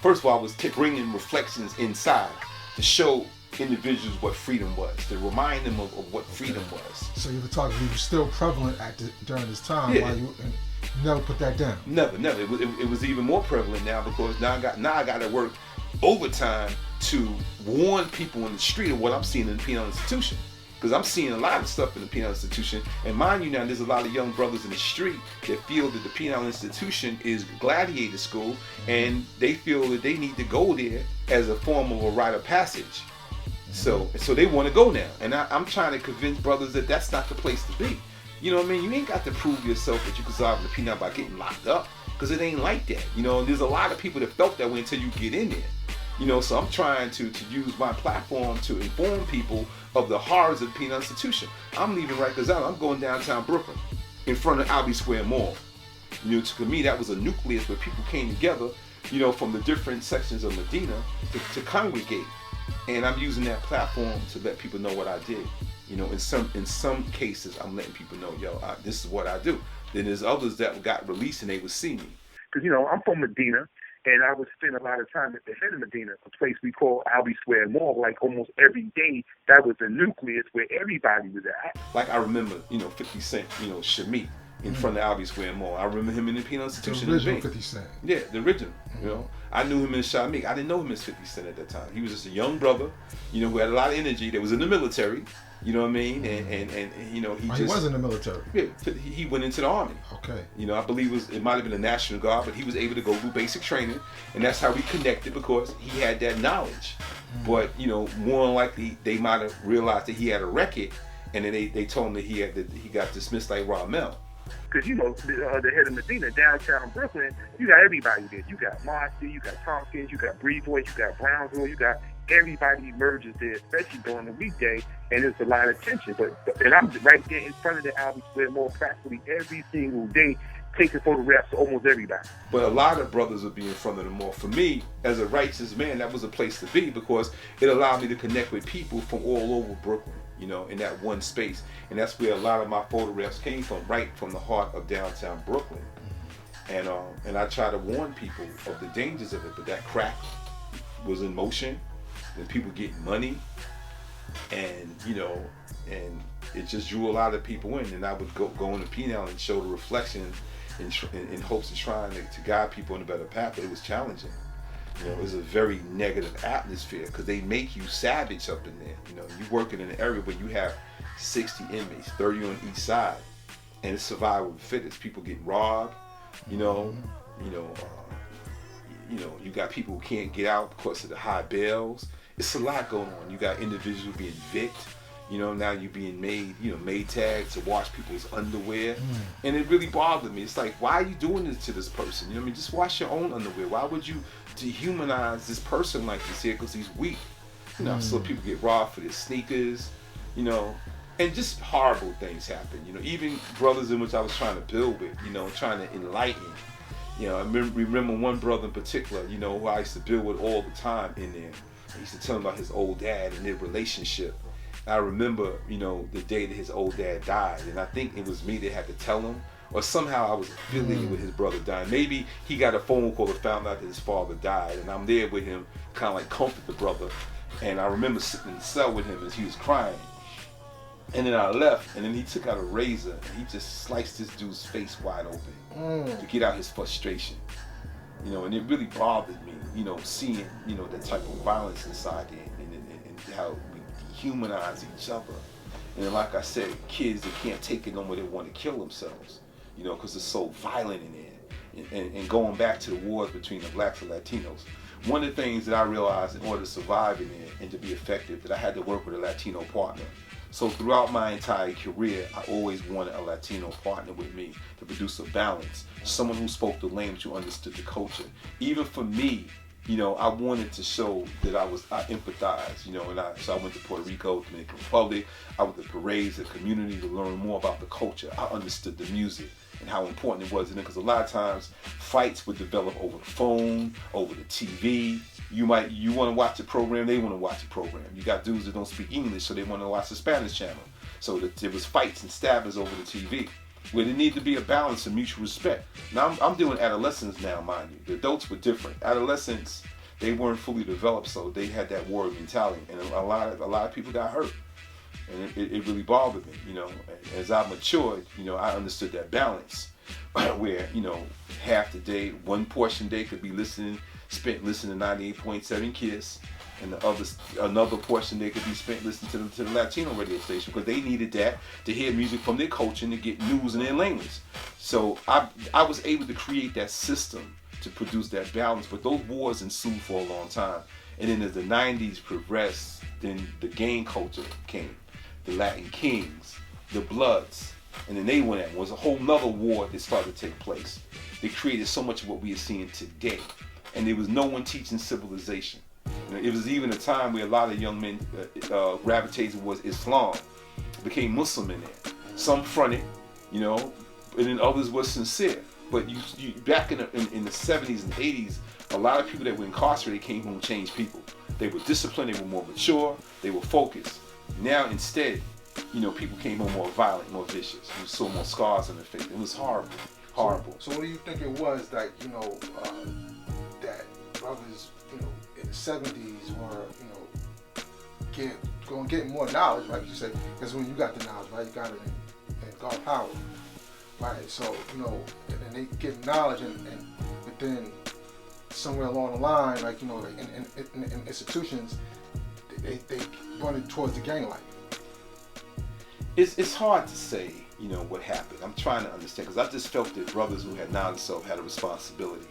first of all, I was bringing reflections inside to show individuals what freedom was, to remind them of what freedom was. So your photography was still prevalent during this time, while you never put that down? Never. It was even more prevalent now, because now I got to work overtime to warn people in the street of what I'm seeing in the penal institution. Because I'm seeing a lot of stuff in the penal institution, and mind you now, there's a lot of young brothers in the street that feel that the penal institution is gladiator school, and they feel that they need to go there as a form of a rite of passage. So they want to go now, and I'm trying to convince brothers that that's not the place to be. You know what I mean? You ain't got to prove yourself that you can survive in the penal by getting locked up, because it ain't like that. You know, there's a lot of people that felt that way until you get in there. You know, so I'm trying to use my platform to inform people of the horrors of the penal institution. I'm leaving Rikers Island. I'm going downtown Brooklyn, in front of Albee Square Mall. You know, to me, that was a nucleus where people came together, you know, from the different sections of Medina to congregate. And I'm using that platform to let people know what I did. You know, in some cases, I'm letting people know, this is what I do. Then there's others that got released and they would see me. Because, you know, I'm from Medina. And I would spend a lot of time at the head of Medina, a place we call Albee Square Mall. Like almost every day, that was the nucleus where everybody was at. Like I remember, you know, 50 Cent, you know, Shamik in front of Albee Square Mall. I remember him in the penal institution. The original 50 Cent. Yeah, the original. You know, I knew him in Shamik. I didn't know him as 50 Cent at that time. He was just a young brother, you know, who had a lot of energy. That was in the military. You know what I mean? And you know, he was in the military. Yeah, he went into the army. Okay. You know, I believe it might have been the National Guard, but he was able to go through basic training, and that's how we connected, because he had that knowledge. But you know, more than likely, they might have realized that he had a record, and then they told him that he got dismissed like Ramel. Because, you know, the head of Medina, downtown Brooklyn, you got everybody there. You got Marcy, you got Tompkins, you got Brevoort, you got Brownsville, you got everybody merges there, especially during the weekday, and there's a lot of tension. And I'm right there in front of the Albee Square Mall practically every single day, taking photographs of almost everybody. But a lot of brothers would be in front of the mall. For me, as a righteous man, that was a place to be, because it allowed me to connect with people from all over Brooklyn, you know, in that one space. And that's where a lot of my photographs came from, right from the heart of downtown Brooklyn. And I try to warn people of the dangers of it, but that crack was in motion, when people get money, and you know, and it just drew a lot of people in. And I would go in the penal and show the reflection in hopes of trying to guide people in a better path, but it was challenging. You know, it was a very negative atmosphere, because they make you savage up in there. You know, you working in an area where you have 60 inmates, 30 on each side, and it's survival of the fittest. People get robbed, you know, you got people who can't get out because of the high bails. It's a lot going on. You got individuals being victed. You know, now you're being made tags to wash people's underwear. And it really bothered me. It's like, why are you doing this to this person? You know what I mean? Just wash your own underwear. Why would you dehumanize this person like this here because he's weak? You know, so people get robbed for their sneakers, you know, and just horrible things happen. You know, even brothers in which I was trying to build with, you know, trying to enlighten. You know, I remember one brother in particular, you know, who I used to build with all the time in there. I used to tell him about his old dad and their relationship. I remember, you know, the day that his old dad died, and I think it was me that had to tell him, or somehow I was affiliated with his brother dying. Maybe he got a phone call and found out that his father died, and I'm there with him, kind of like comfort the brother. And I remember sitting in the cell with him as he was crying. And then I left, and then he took out a razor, and he just sliced this dude's face wide open to get out his frustration. You know, and it really bothered me, you know, seeing, you know, that type of violence inside there. how we dehumanize each other. And then, like I said, kids that can't take it no more, they want to kill themselves, you know, because it's so violent in there. And going back to the wars between the blacks and Latinos, one of the things that I realized in order to survive in there and to be effective, that I had to work with a Latino partner. So throughout my entire career, I always wanted a Latino partner with me to produce a balance. Someone who spoke the language, who understood the culture. Even for me, you know, I wanted to show that I empathized, you know, so I went to Puerto Rico, Dominican Republic. I went to parades, the community, to learn more about the culture. I understood the music and how important it was, because a lot of times fights would develop over the phone, over the TV. You want to watch a program, they want to watch a program. You got dudes that don't speak English, so they want to watch the Spanish channel. So there was fights and stabbings over the TV, where there needed to be a balance and mutual respect. Now I'm dealing with adolescents now, mind you. The adults were different. Adolescents, they weren't fully developed, so they had that war mentality, and a lot of people got hurt, and it really bothered me, you know. As I matured, you know, I understood that balance, where, you know, half the day, one portion day could be spent listening to 98.7 KISS, and another portion they could be spent listening to the Latino radio station, because they needed that to hear music from their culture and to get news in their language. So I was able to create that system to produce that balance, but those wars ensued for a long time. And then as the 90s progressed, then the gang culture came, the Latin Kings, the Bloods, and then they went at it. It was a whole nother war that started to take place. They created so much of what we are seeing today. And there was no one teaching civilization. You know, it was even a time where a lot of young men gravitated towards Islam, became Muslim in there. Some fronted, you know, and then others were sincere. But you back in the 70s and 80s, a lot of people that were incarcerated came home and changed people. They were disciplined, they were more mature, they were focused. Now instead, you know, people came home more violent, more vicious. You saw more scars on their face. It was horrible, horrible. So what do you think it was that, you know, that brothers, you know, in the 70s were, you know, get more knowledge, right? You say, because when you got the knowledge, right, you got it in God power, right? So, you know, and they get knowledge, but then somewhere along the line, like, you know, in institutions, they run it towards the gang life. It's hard to say, you know, what happened. I'm trying to understand, because I just felt that brothers who had knowledge self had a responsibility.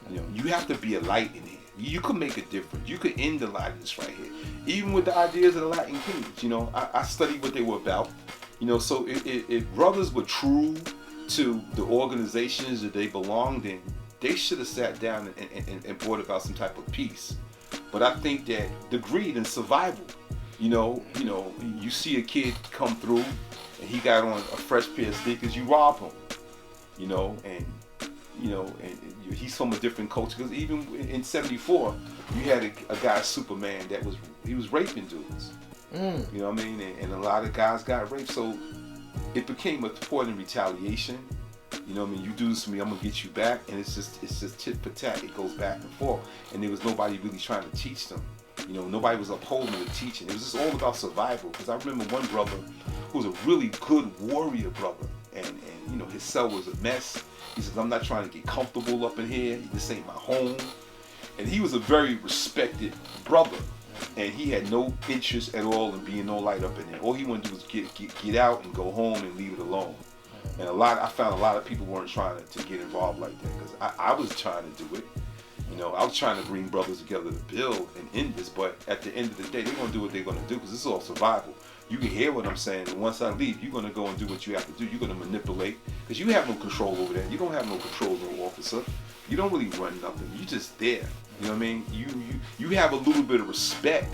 You know, you have to be a light in here. You could make a difference. You could end a lot of this right here. Even with the ideas of the Latin Kings, you know, I studied what they were about. You know, so if brothers were true to the organizations that they belonged in, they should have sat down and brought about some type of peace. But I think that the greed and survival, you know, you see a kid come through and he got on a fresh pair of sneakers, you rob him, you know, and he's from a different culture. Because even in '74, you had a guy, Superman, he was raping dudes. You know what I mean? And a lot of guys got raped. So it became a point of retaliation. You know what I mean? You do this to me, I'm gonna get you back. And it's just tit for tat. It goes back and forth. And there was nobody really trying to teach them. You know, nobody was upholding the teaching. It was just all about survival. Because I remember one brother who was a really good warrior brother, and you know, his cell was a mess. He says, I'm not trying to get comfortable up in here. This ain't my home. And he was a very respected brother. And he had no interest at all in being no light up in there. All he wanted to do was get out and go home and leave it alone. And I found a lot of people weren't trying to get involved like that, because I was trying to do it. You know, I was trying to bring brothers together to build and end this, but at the end of the day, they're going to do what they're going to do, because this is all survival. You can hear what I'm saying, and once I leave, you're going to go and do what you have to do. You're going to manipulate, because you have no control over that. You don't have no control over officer. You don't really run nothing. You're just there. You know what I mean? You have a little bit of respect.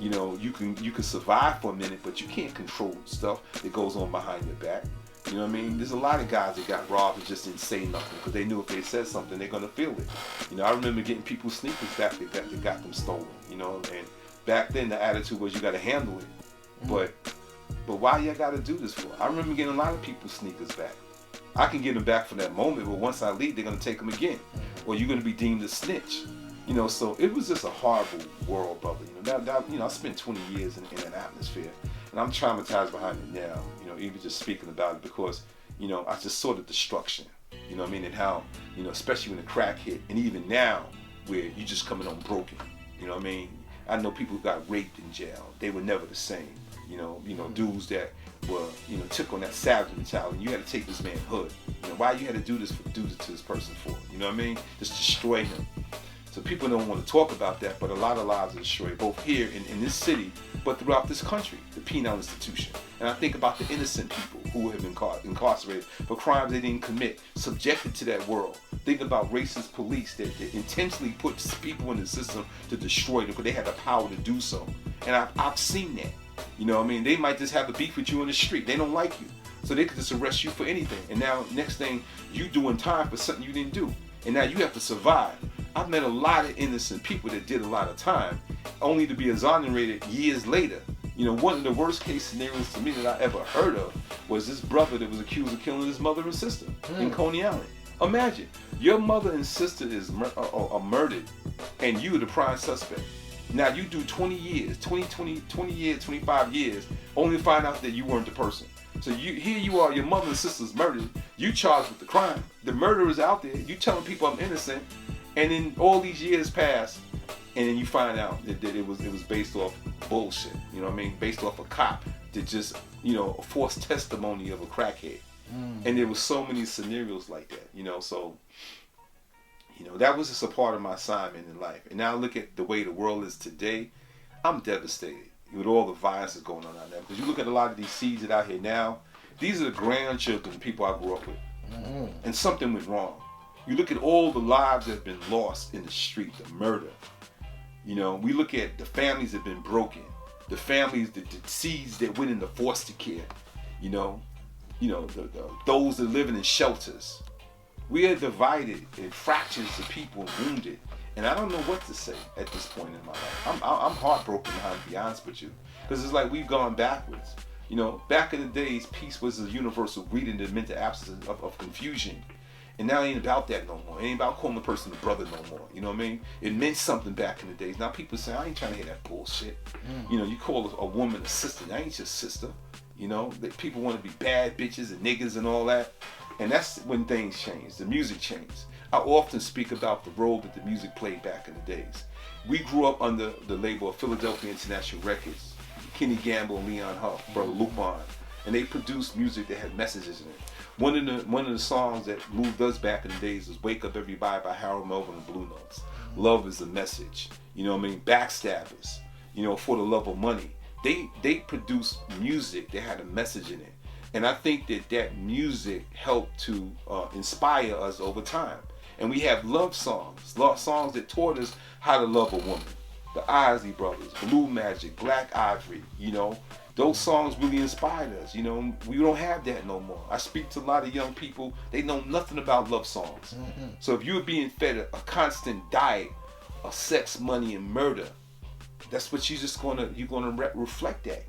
You know, you can survive for a minute, but you can't control stuff that goes on behind your back. You know what I mean? There's a lot of guys that got robbed and just didn't say nothing, because they knew if they said something, they're gonna feel it. You know, I remember getting people's sneakers back that got them stolen. You know, and back then the attitude was you gotta handle it. But why y'all gotta do this for? I remember getting a lot of people's sneakers back. I can get them back for that moment, but once I leave, they're gonna take them again, or you're gonna be deemed a snitch. You know, so it was just a horrible world, brother. You know, I spent 20 years in an atmosphere, and I'm traumatized behind it now. You know, even just speaking about it, because, you know, I just saw the destruction. You know what I mean? And how, you know, especially when the crack hit, and even now, where you just coming on broken. You know what I mean? I know people who got raped in jail. They were never the same. Dudes that were, took on that savage mentality. You had to take this man's hood. Why you had to do this to this person for? You know what I mean? Just destroy him. So people don't want to talk about that, but a lot of lives are destroyed, both here in this city, but throughout this country, the penal institution. And I think about the innocent people who have been incarcerated for crimes they didn't commit, subjected to that world. Think about racist police that intentionally put people in the system to destroy them because they had the power to do so. And I've seen that. You know what I mean? They might just have a beef with you in the street. They don't like you. So they could just arrest you for anything. And now, next thing, you doing time for something you didn't do. And now you have to survive. I've met a lot of innocent people that did a lot of time, only to be exonerated years later. One of the worst case scenarios to me that I ever heard of was this brother that was accused of killing his mother and sister in Coney Island. Imagine, your mother and sister are murdered, and you are the prime suspect. Now you do 20 years, 25 years, only to find out that you weren't the person. So here you are, your mother and sister's murdered, you charged with the crime. The murderer is out there, you telling people I'm innocent, and then all these years pass, and then you find out that it was based off bullshit, you know what I mean? Based off a cop that just, a false testimony of a crackhead. And there was so many scenarios like that, so, that was just a part of my assignment in life. And now look at the way the world is today, I'm devastated with all the violence that's going on out there. Because you look at a lot of these seeds that are out here now, these are the grandchildren of people I grew up with. And something went wrong. You look at all the lives that have been lost in the street, the murder. We look at the families that have been broken, the families, the seeds that went into foster care, those that are living in shelters. We are divided in fractions of people wounded. And I don't know what to say at this point in my life. I'm heartbroken, to be honest with you. Because it's like we've gone backwards. Back in the days, peace was a universal greeting that meant the absence of confusion. And now it ain't about that no more. It ain't about calling a person a brother no more. You know what I mean? It meant something back in the days. Now people say, I ain't trying to hear that bullshit. You call a woman a sister. That ain't your sister. That people want to be bad bitches and niggas and all that. And that's when things change. The music changed. I often speak about the role that the music played back in the days. We grew up under the label of Philadelphia International Records. Kenny Gamble and Leon Huff, Brother Lupon. And they produced music that had messages in it. One of the songs that moved us back in the days was Wake Up Everybody by Harold Melvin and Blue Notes. Love is a message. Backstabbers, for the love of money. They produced music that had a message in it. And I think that music helped to inspire us over time. And we have love songs that taught us how to love a woman. The Isley Brothers, Blue Magic, Black Ivory, those songs really inspired us. We don't have that no more. I speak to a lot of young people, they know nothing about love songs. So if you're being fed a constant diet of sex, money, and murder, that's what you're gonna reflect that.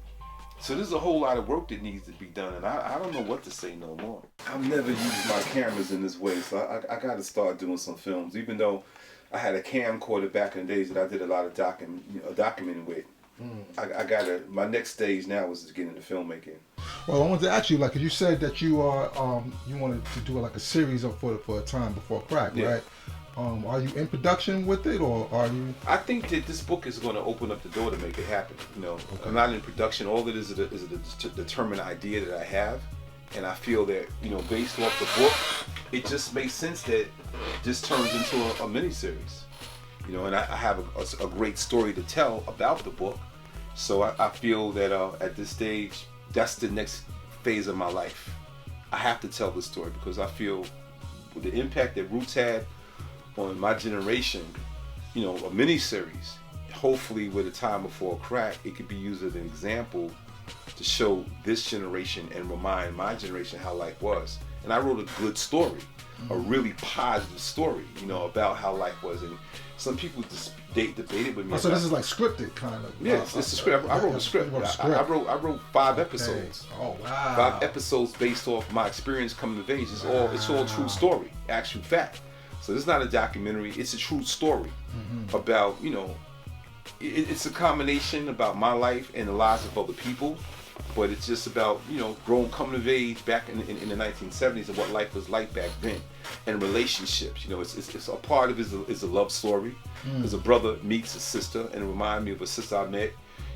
So there's a whole lot of work that needs to be done, and I don't know what to say no more. I've never used my cameras in this way, so I got to start doing some films, even though I had a camcorder back in the days that I did a lot of documenting with. My next stage now is to get into filmmaking. Well, I wanted to ask you, like, 'cause you said that you wanted to do like a series for a time before crack, right? Are you in production with it, or are you? I think that this book is going to open up the door to make it happen. I'm not in production. All it is a determined idea that I have, and I feel that based off the book, it just makes sense that this turns into a miniseries. And I have a great story to tell about the book. So I feel that at this stage, that's the next phase of my life. I have to tell this story because I feel with the impact that Roots had on my generation, a miniseries, hopefully with a time before crack, it could be used as an example to show this generation and remind my generation how life was. And I wrote a good story, a really positive story, about how life was. And some people they debated with me. So this is like scripted, kind of. Yes, it's a script. I wrote a script. I wrote 5 episodes. Okay. Oh wow! 5 episodes based off my experience coming of age. It's all true story, actual fact. So this is not a documentary. It's a true story about it's a combination about my life and the lives of other people. but it's just about, you know, coming of age back in the 1970s and what life was like back then, and relationships. You know, it's a part of it is a love story, because a brother meets a sister, and it reminded me of a sister I met,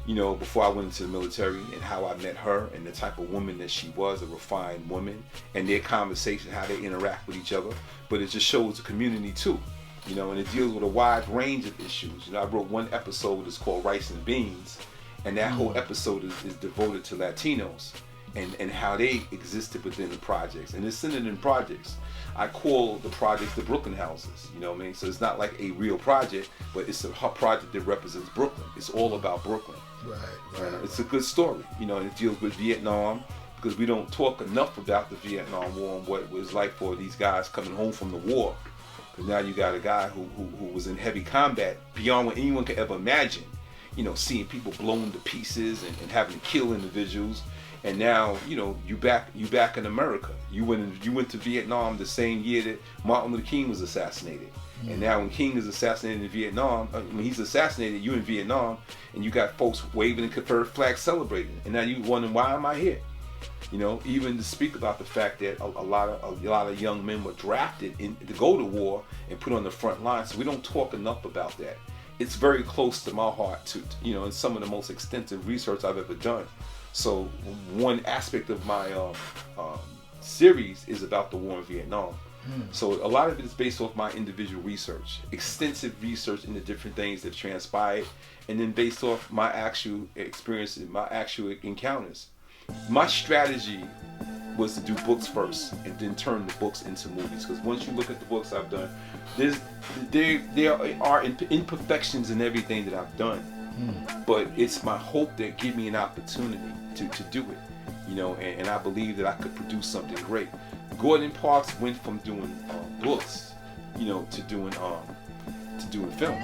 you know, before I went into the military, and how I met her and the type of woman that she was, a refined woman, and their conversation, how they interact with each other. But it just shows the community too, you know, and it deals with a wide range of issues. You know, I wrote one episode that's called Rice and Beans, and that whole episode is devoted to Latinos and how they existed within the projects. And it's centered in projects. I call the projects the Brooklyn houses, you know what I mean? So it's not like a real project, but it's a project that represents Brooklyn. It's all about Brooklyn. Right. It's a good story, you know, and it deals with Vietnam, because we don't talk enough about the Vietnam War and what it was like for these guys coming home from the war. Because now you got a guy who was in heavy combat beyond what anyone could ever imagine. You know, seeing people blown to pieces and having to kill individuals. And now, you know, you back in America. You went to Vietnam the same year that Martin Luther King was assassinated. And now when King is assassinated in Vietnam, when he's assassinated, you in Vietnam, and you got folks waving the Confederate flag celebrating. And now you wondering, why am I here? You know, even to speak about the fact that a lot of young men were drafted to go to war and put on the front line. So we don't talk enough about that. It's very close to my heart too, you know, and some of the most extensive research I've ever done. So one aspect of my series is about the war in Vietnam. So a lot of it is based off my individual research, extensive research into different things that transpired, and then based off my actual experiences, my actual encounters. My strategy was to do books first and then turn the books into movies, because once you look at the books I've done, there are imperfections in everything that I've done, but it's my hope that give me an opportunity to do it, you know, and I believe that I could produce something great. Gordon Parks went from doing books, you know, to doing film.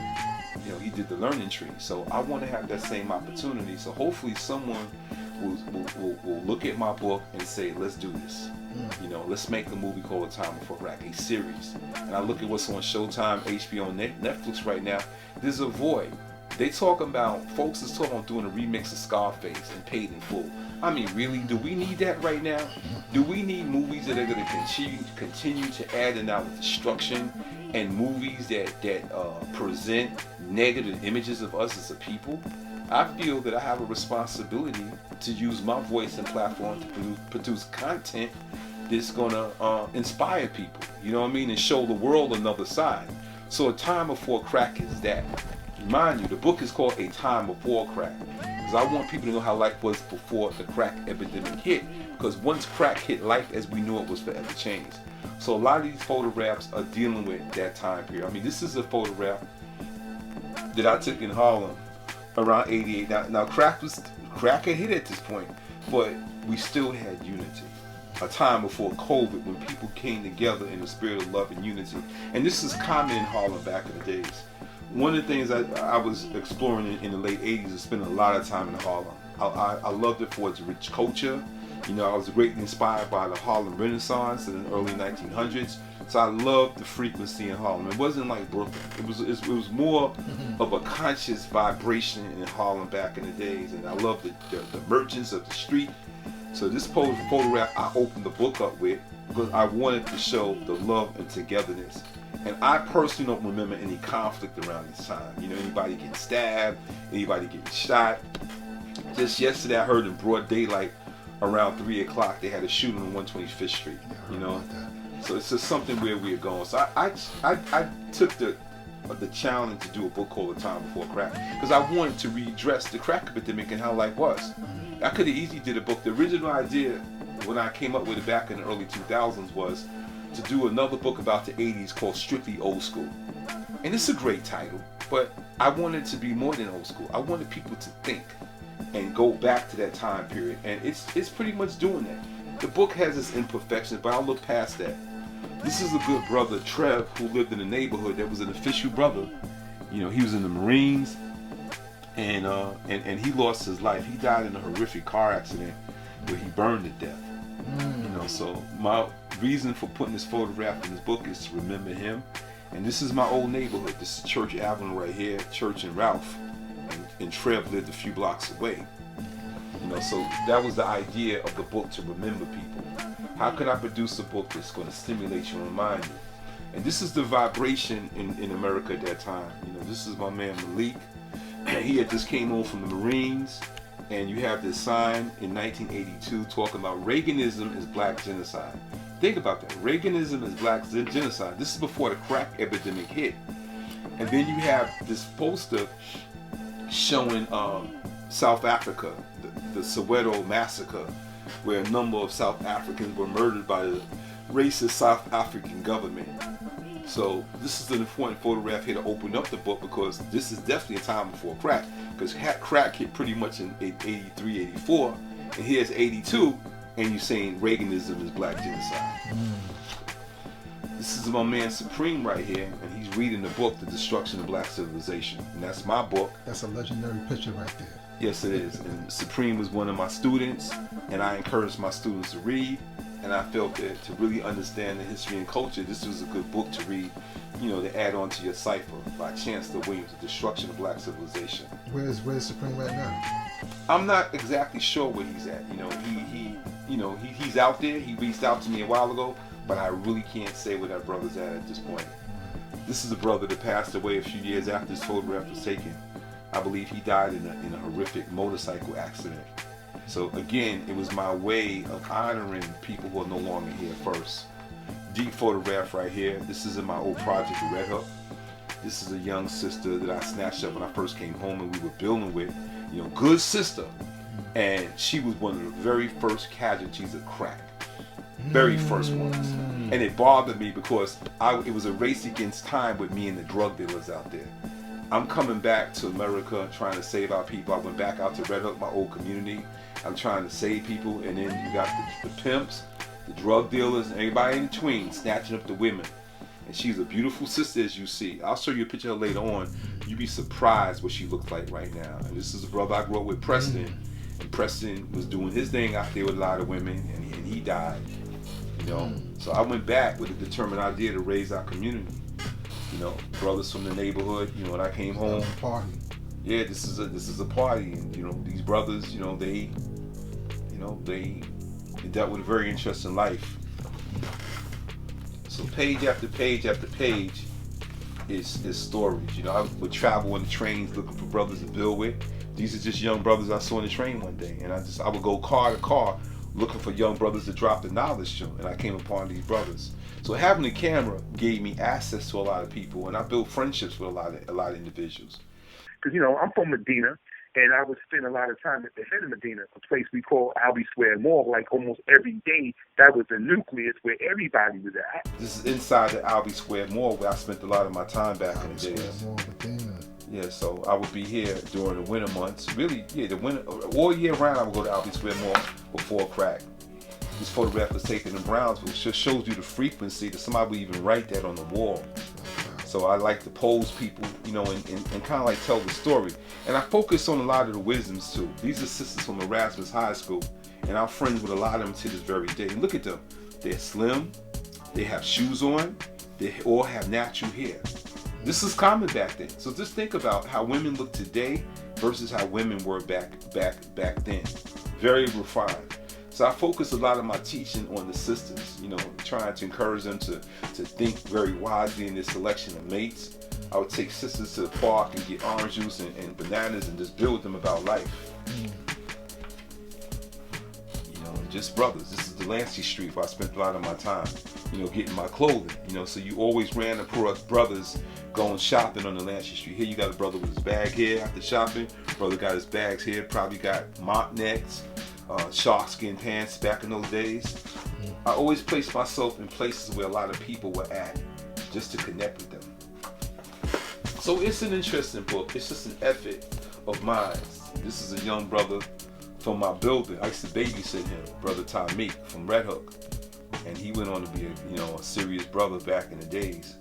You know, he did the learning tree. So I want to have that same opportunity. So hopefully someone will look at my book and say, let's do this. You know, let's make a movie called A Time Before Crack, a series. And I look at what's on Showtime, HBO, and Netflix right now. There's a void. Folks is talking about doing a remix of Scarface and Paid in Full. I mean, really, do we need that right now? Do we need movies that are going to continue to add in our destruction, and movies that present negative images of us as a people? I feel that I have a responsibility to use my voice and platform to produce content that's going to inspire people, you know what I mean, and show the world another side. So A Time Before Crack is that. Mind you, the book is called A Time Before Crack, because I want people to know how life was before the crack epidemic hit, because once crack hit, life as we knew it was forever changed. So a lot of these photographs are dealing with that time period. I mean, this is a photograph that I took in Harlem around 88. Now crack had hit at this point, but we still had unity. A time before COVID, when people came together in the spirit of love and unity. And this is common in Harlem back in the days. One of the things I was exploring in the late 80s is spending a lot of time in Harlem. I loved it for its rich culture. You know, I was greatly inspired by the Harlem Renaissance in the early 1900s. So I loved the frequency in Harlem. It wasn't like Brooklyn. It was more of a conscious vibration in Harlem back in the days. And I loved the merchants of the street. So this photograph I opened the book up with, because I wanted to show the love and togetherness. And I personally don't remember any conflict around this time. You know, anybody getting stabbed, anybody getting shot. Just yesterday I heard in broad daylight around 3 o'clock they had a shooting on 125th Street. You know, so it's just something where we're going. So I took the challenge to do a book called A Time Before Crack, because I wanted to redress the crack epidemic and how life was. I could have easily did a book. The original idea when I came up with it back in the early 2000s was to do another book about the 80s called Strictly Old School. And it's a great title, but I wanted to be more than old school. I wanted people to think and go back to that time period, and it's pretty much doing that. The book has its imperfections, but I'll look past that. This is a good brother, Trev, who lived in the neighborhood that was an official brother. You know, he was in the Marines, and he lost his life. He died in a horrific car accident where he burned to death. You know, so my reason for putting this photograph in this book is to remember him. And this is my old neighborhood. This is Church Avenue right here, Church and Ralph. And Trev lived a few blocks away. You know, so that was the idea of the book, to remember people. How can I produce a book that's going to stimulate you and remind you? And this is the vibration in America at that time. You know, this is my man Malik. He had just came home from the Marines, and you have this sign in 1982 talking about Reaganism is black genocide. Think about that. Reaganism is black genocide. This is before the crack epidemic hit. And then you have this poster showing South Africa, the Soweto massacre, where a number of South Africans were murdered by the racist South African government. So this is an important photograph here to open up the book, because this is definitely a time before crack, because crack hit pretty much in 83, 84, and here's 82, and you're saying Reaganism is black genocide. This is my man Supreme right here, and he's reading the book, The Destruction of Black Civilization, and that's my book. That's a legendary picture right there. Yes, it is. And Supreme was one of my students, and I encouraged my students to read, and I felt that to really understand the history and culture, this was a good book to read, you know, to add on to your cipher by Chancellor Williams, The Destruction of Black Civilization. Where's Supreme right now? I'm not exactly sure where he's at. You know, he's out there. He reached out to me a while ago, but I really can't say where that brother's at this point. This is a brother that passed away a few years after this photograph was taken. I believe he died in a horrific motorcycle accident. So again, it was my way of honoring people who are no longer here first. Deep photograph right here. This is in my old project at Red Hook. This is a young sister that I snatched up when I first came home, and we were building with, you know, good sister. And she was one of the very first casualties of crack. Very first ones. And it bothered me because it was a race against time with me and the drug dealers out there. I'm coming back to America trying to save our people. I went back out to Red Hook, my old community. I'm trying to save people, and then you got the pimps, the drug dealers, and everybody in between snatching up the women. And she's a beautiful sister, as you see. I'll show you a picture of her later on. You'd be surprised what she looks like right now. And this is a brother I grew up with, Preston. And Preston was doing his thing out there with a lot of women, and he died. You know, so I went back with a determined idea to raise our community. You know, brothers from the neighborhood. You know, when I came home, party. Yeah, this is a party, and you know, these brothers, you know, they dealt with a very interesting life. So page after page after page is stories. You know, I would travel on the trains looking for brothers to build with. These are just young brothers I saw on the train one day, and I would go car to car looking for young brothers to drop the knowledge to, and I came upon these brothers. So having a camera gave me access to a lot of people, and I built friendships with a lot of individuals. Because, you know, I'm from Medina, and I would spend a lot of time at the head of Medina, a place we call Albee Square Mall, like almost every day. That was the nucleus where everybody was at. This is inside the Albee Square Mall, where I spent a lot of my time back in the days. Yeah, so I would be here during the winter months. Really, yeah, the winter, all year round I would go to Albee Square Mall before crack. This photograph was taken in Brownsville. It just shows you the frequency that somebody would even write that on the wall. So I like to pose people, you know, and kind of like tell the story. And I focus on a lot of the wisdoms too. These are sisters from Erasmus High School, and I'm friends with a lot of them to this very day. And look at them. They're slim, they have shoes on, they all have natural hair. This is common back then. So just think about how women look today versus how women were back then. Very refined. So I focus a lot of my teaching on the sisters, you know, trying to encourage them to think very wisely in their selection of mates. I would take sisters to the park and get orange juice and bananas and just build them about life. You know, just brothers. This is Delancey Street where I spent a lot of my time, you know, getting my clothing. You know, so you always ran across brothers going shopping on Delancey Street. Here you got a brother with his bag here after shopping. Brother got his bags here, probably got mock necks. Shark skin pants back in those days. I always placed myself in places where a lot of people were at, just to connect with them. So it's an interesting book. It's just an effort of mine. This is a young brother from my building. I used to babysit him, Brother Tom Meek from Red Hook, and he went on to be a serious brother back in the days.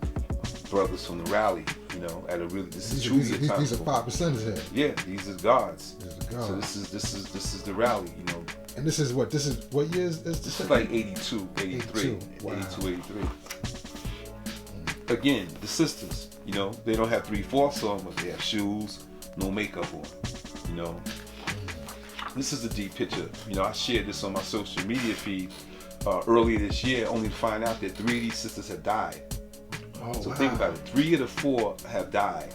Brothers from the rally, you know, at a really these are 5%ers here. Yeah, these are gods. These are gods. So this is the rally, you know. And this is what year is this? This is like 82, 83. Wow. 82, 83. Again, the sisters, you know, they don't have 3/4 on, but they have shoes, no makeup on, you know. This is a deep picture. You know, I shared this on my social media feed earlier this year, only to find out that 3 of these sisters had died. Oh, so wow. think about it. 3 of the 4 have died.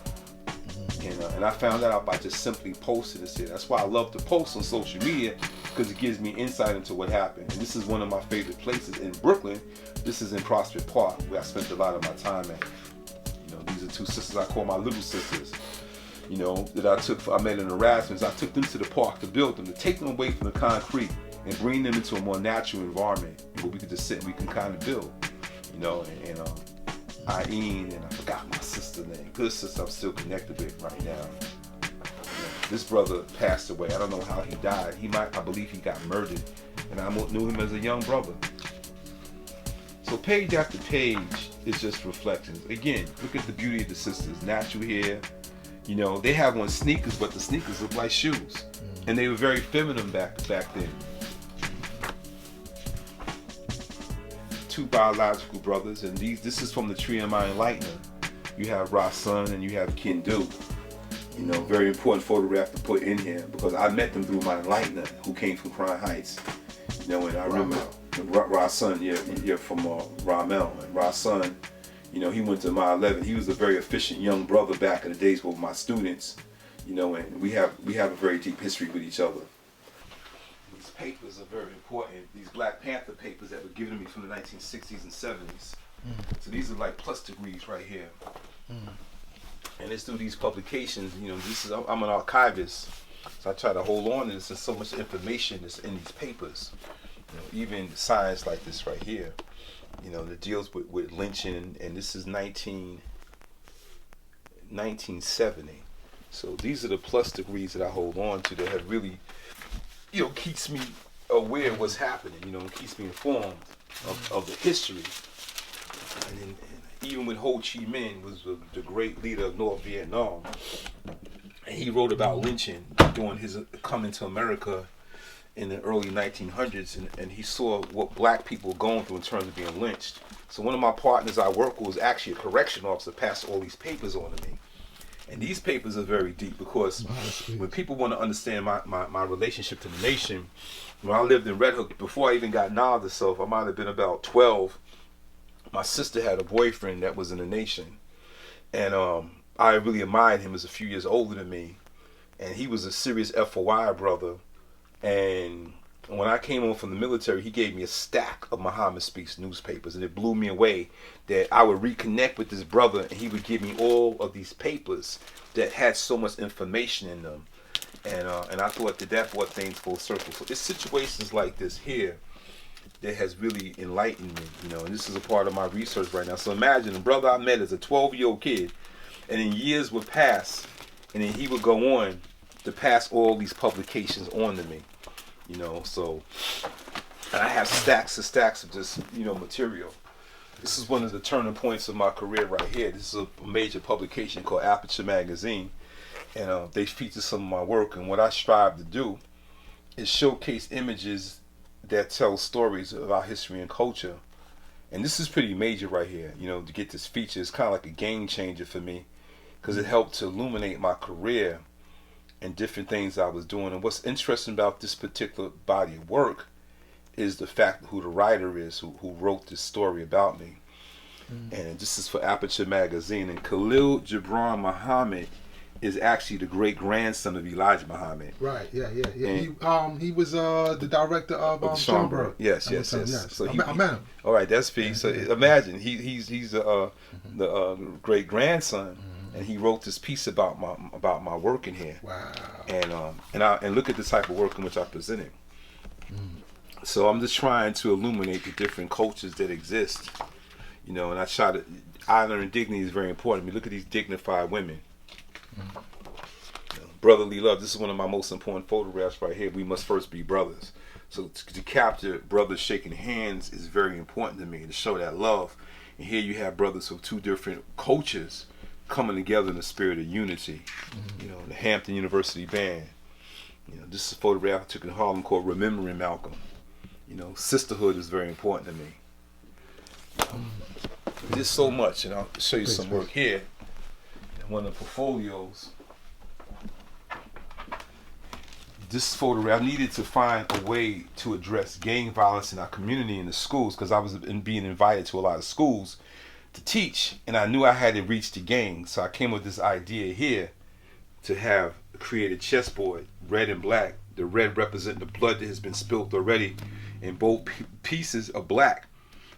And I found that out by just simply posting this here. That's why I love to post on social media, because it gives me insight into what happened. And this is one of my favorite places in Brooklyn. This is in Prospect Park, where I spent a lot of my time at. You know, these are 2 sisters I call my little sisters. You know, that I met in Erasmus. I took them to the park to build them, to take them away from the concrete and bring them into a more natural environment where we could just sit and we can kind of build. You know, and Aine, and I forgot my sister's name. Good sister I'm still connected with right now. This brother passed away. I don't know how he died. I believe he got murdered. And I knew him as a young brother. So page after page is just reflections. Again, look at the beauty of the sisters. Natural hair. You know, they have on sneakers, but the sneakers look like shoes. And they were very feminine back then. 2 biological brothers, and this is from the tree of my enlightener. You have Rasun and you have Kindu. You know, very important photograph to put in here, because I met them through my enlightener, who came from Crown Heights. You know, and I remember Rasun, you're from Ramel, and Rasun, you know, he went to my 11. He was a very efficient young brother back in the days with my students. You know, and we have a very deep history with each other. Papers are very important. These Black Panther papers that were given to me from the 1960s and 70s. So these are like plus degrees right here. And it's through these publications, you know, I'm an archivist, so I try to hold on to this. There's so much information that's in these papers. You know, even science like this right here, you know, that deals with lynching, and this is 1970. So these are the plus degrees that I hold on to that have really, you know, keeps me aware of what's happening, you know, and keeps me informed of the history. And even with Ho Chi Minh was the great leader of North Vietnam, and he wrote about lynching during his coming to America in the early 1900s, and he saw what black people were going through in terms of being lynched. So one of my partners I work with was actually a correction officer, passed all these papers on to me. And these papers are very deep, because when people want to understand my relationship to the nation, when I lived in Red Hook, before I even got knowledge of self, I might have been about 12. My sister had a boyfriend that was in the nation. And I really admired him as a few years older than me. And he was a serious FOI brother. And when I came home from the military, he gave me a stack of Muhammad Speaks newspapers, and it blew me away that I would reconnect with this brother, and he would give me all of these papers that had so much information in them. And I thought that brought things full circle. So it's situations like this here that has really enlightened me, you know, and this is a part of my research right now. So imagine a brother I met as a 12-year-old kid, and then years would pass, and then he would go on to pass all these publications on to me. You know, so, and I have stacks of just, you know, material. This is one of the turning points of my career right here. This is a major publication called Aperture Magazine, and they feature some of my work. And what I strive to do is showcase images that tell stories of our history and culture. And this is pretty major right here. You know, to get this feature is kind of like a game changer for me, because it helped to illuminate my career and different things I was doing. And what's interesting about this particular body of work is the fact who the writer is, who wrote this story about me. And this is for Aperture Magazine. And Khalil Gibran Muhammad is actually the great grandson of Elijah Muhammad. Right, yeah. He was the director of Schomburg. Yes. So I met him. All right, that's Fee. So imagine he's the great grandson. And he wrote this piece about my work in here. Wow. And look at the type of work in which I presented. So I'm just trying to illuminate the different cultures that exist, you know. And I try to honor and dignity is very important. I mean, look at these dignified women. You know, brotherly love. This is one of my most important photographs right here. We must first be brothers. So to capture brothers shaking hands is very important to me, to show that love. And here you have brothers of 2 different cultures coming together in the spirit of unity. You know, the Hampton University Band. You know, this is a photograph I took in Harlem called Remembering Malcolm. You know, sisterhood is very important to me. There's so much, and I'll show you some work here. One of the portfolios. this photograph, I needed to find a way to address gang violence in our community in the schools, because I was being invited to a lot of schools to teach, and I knew I had to reach the gang. So I came with this idea here to create a chessboard, red and black. The red representing the blood that has been spilled already, and both pieces are black.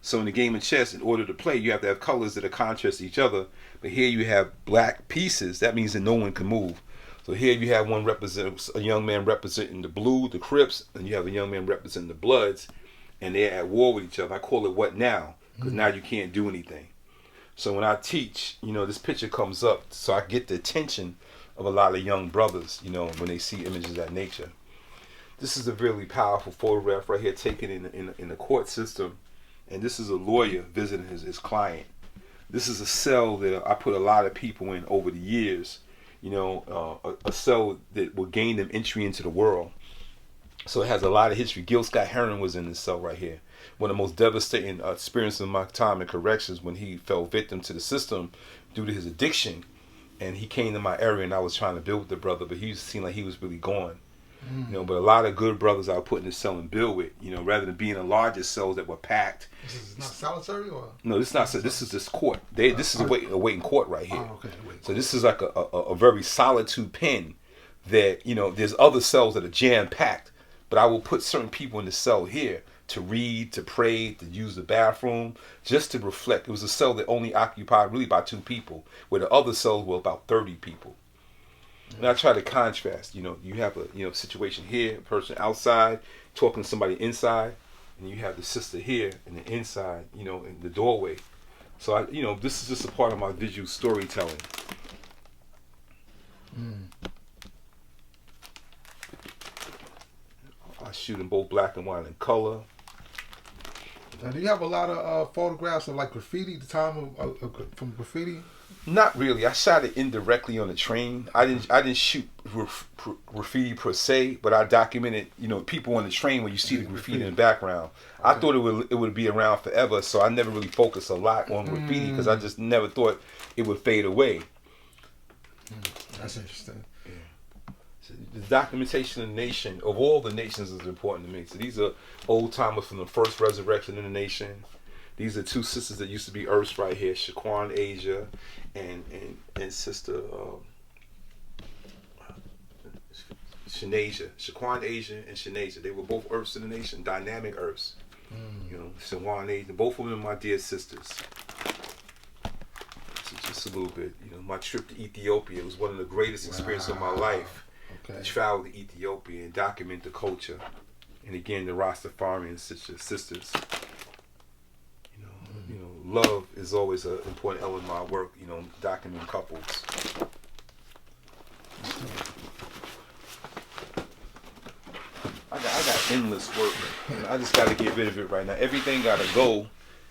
So in the game of chess, in order to play, you have to have colors that are contrast to each other. But here you have black pieces. That means that no one can move. So here you have a young man representing the blue, the Crips, and you have a young man representing the Bloods, and they're at war with each other. I call it what now? Because now you can't do anything. So when I teach, this picture comes up, so I get the attention of a lot of young brothers, when they see images of that nature. This is a really powerful photograph right here, taken in the court system, and this is a lawyer visiting his client. This is a cell that I put a lot of people in over the years, a cell that will gain them entry into the world. So it has a lot of history. Gil Scott-Heron was in this cell right here. One of the most devastating experiences of my time in corrections, when he fell victim to the system due to his addiction. And he came to my area, and I was trying to build with the brother, but he seemed like he was really gone. But a lot of good brothers I would put in the cell and build with, rather than being in larger cells that were packed. This is not solitary, or? No, this is not. This is this court. This is a waiting court right here. Oh, okay. So this is like a very solitude pen that, there's other cells that are jam-packed, but I will put certain people in the cell here to read, to pray, to use the bathroom, just to reflect. It was a cell that only occupied really about 2 people, where the other cells were about 30 people. And I try to contrast, you have a situation here, a person outside talking to somebody inside, and you have the sister here and the inside, in the doorway. So this is just a part of my visual storytelling. I shoot in both black and white and color. Now, do you have a lot of photographs of like graffiti, the time from graffiti? Not really. I shot it indirectly on the train. I didn't shoot graffiti per se, but I documented, people on the train when you see the graffiti in the background. Okay. I thought it would be around forever, so I never really focused a lot on graffiti, because I just never thought it would fade away. That's interesting. Yeah. So the documentation of the nation, of all the nations, is important to me. So these are old timers from the first resurrection in the nation. These are 2 sisters that used to be Earths right here, Shaquan Asia and Sister Shanasia. Shaquan Asia and Shanasia. They were both Earths in the nation, dynamic Earths. Shaquan Asia, both of them are my dear sisters. So just a little bit, my trip to Ethiopia was one of the greatest experiences of my life. Okay. To travel to Ethiopia and document the culture. And again, the Rastafarian sisters. Love is always an important element of my work, documenting couples. I got endless work. I just got to get rid of it right now. Everything got to go.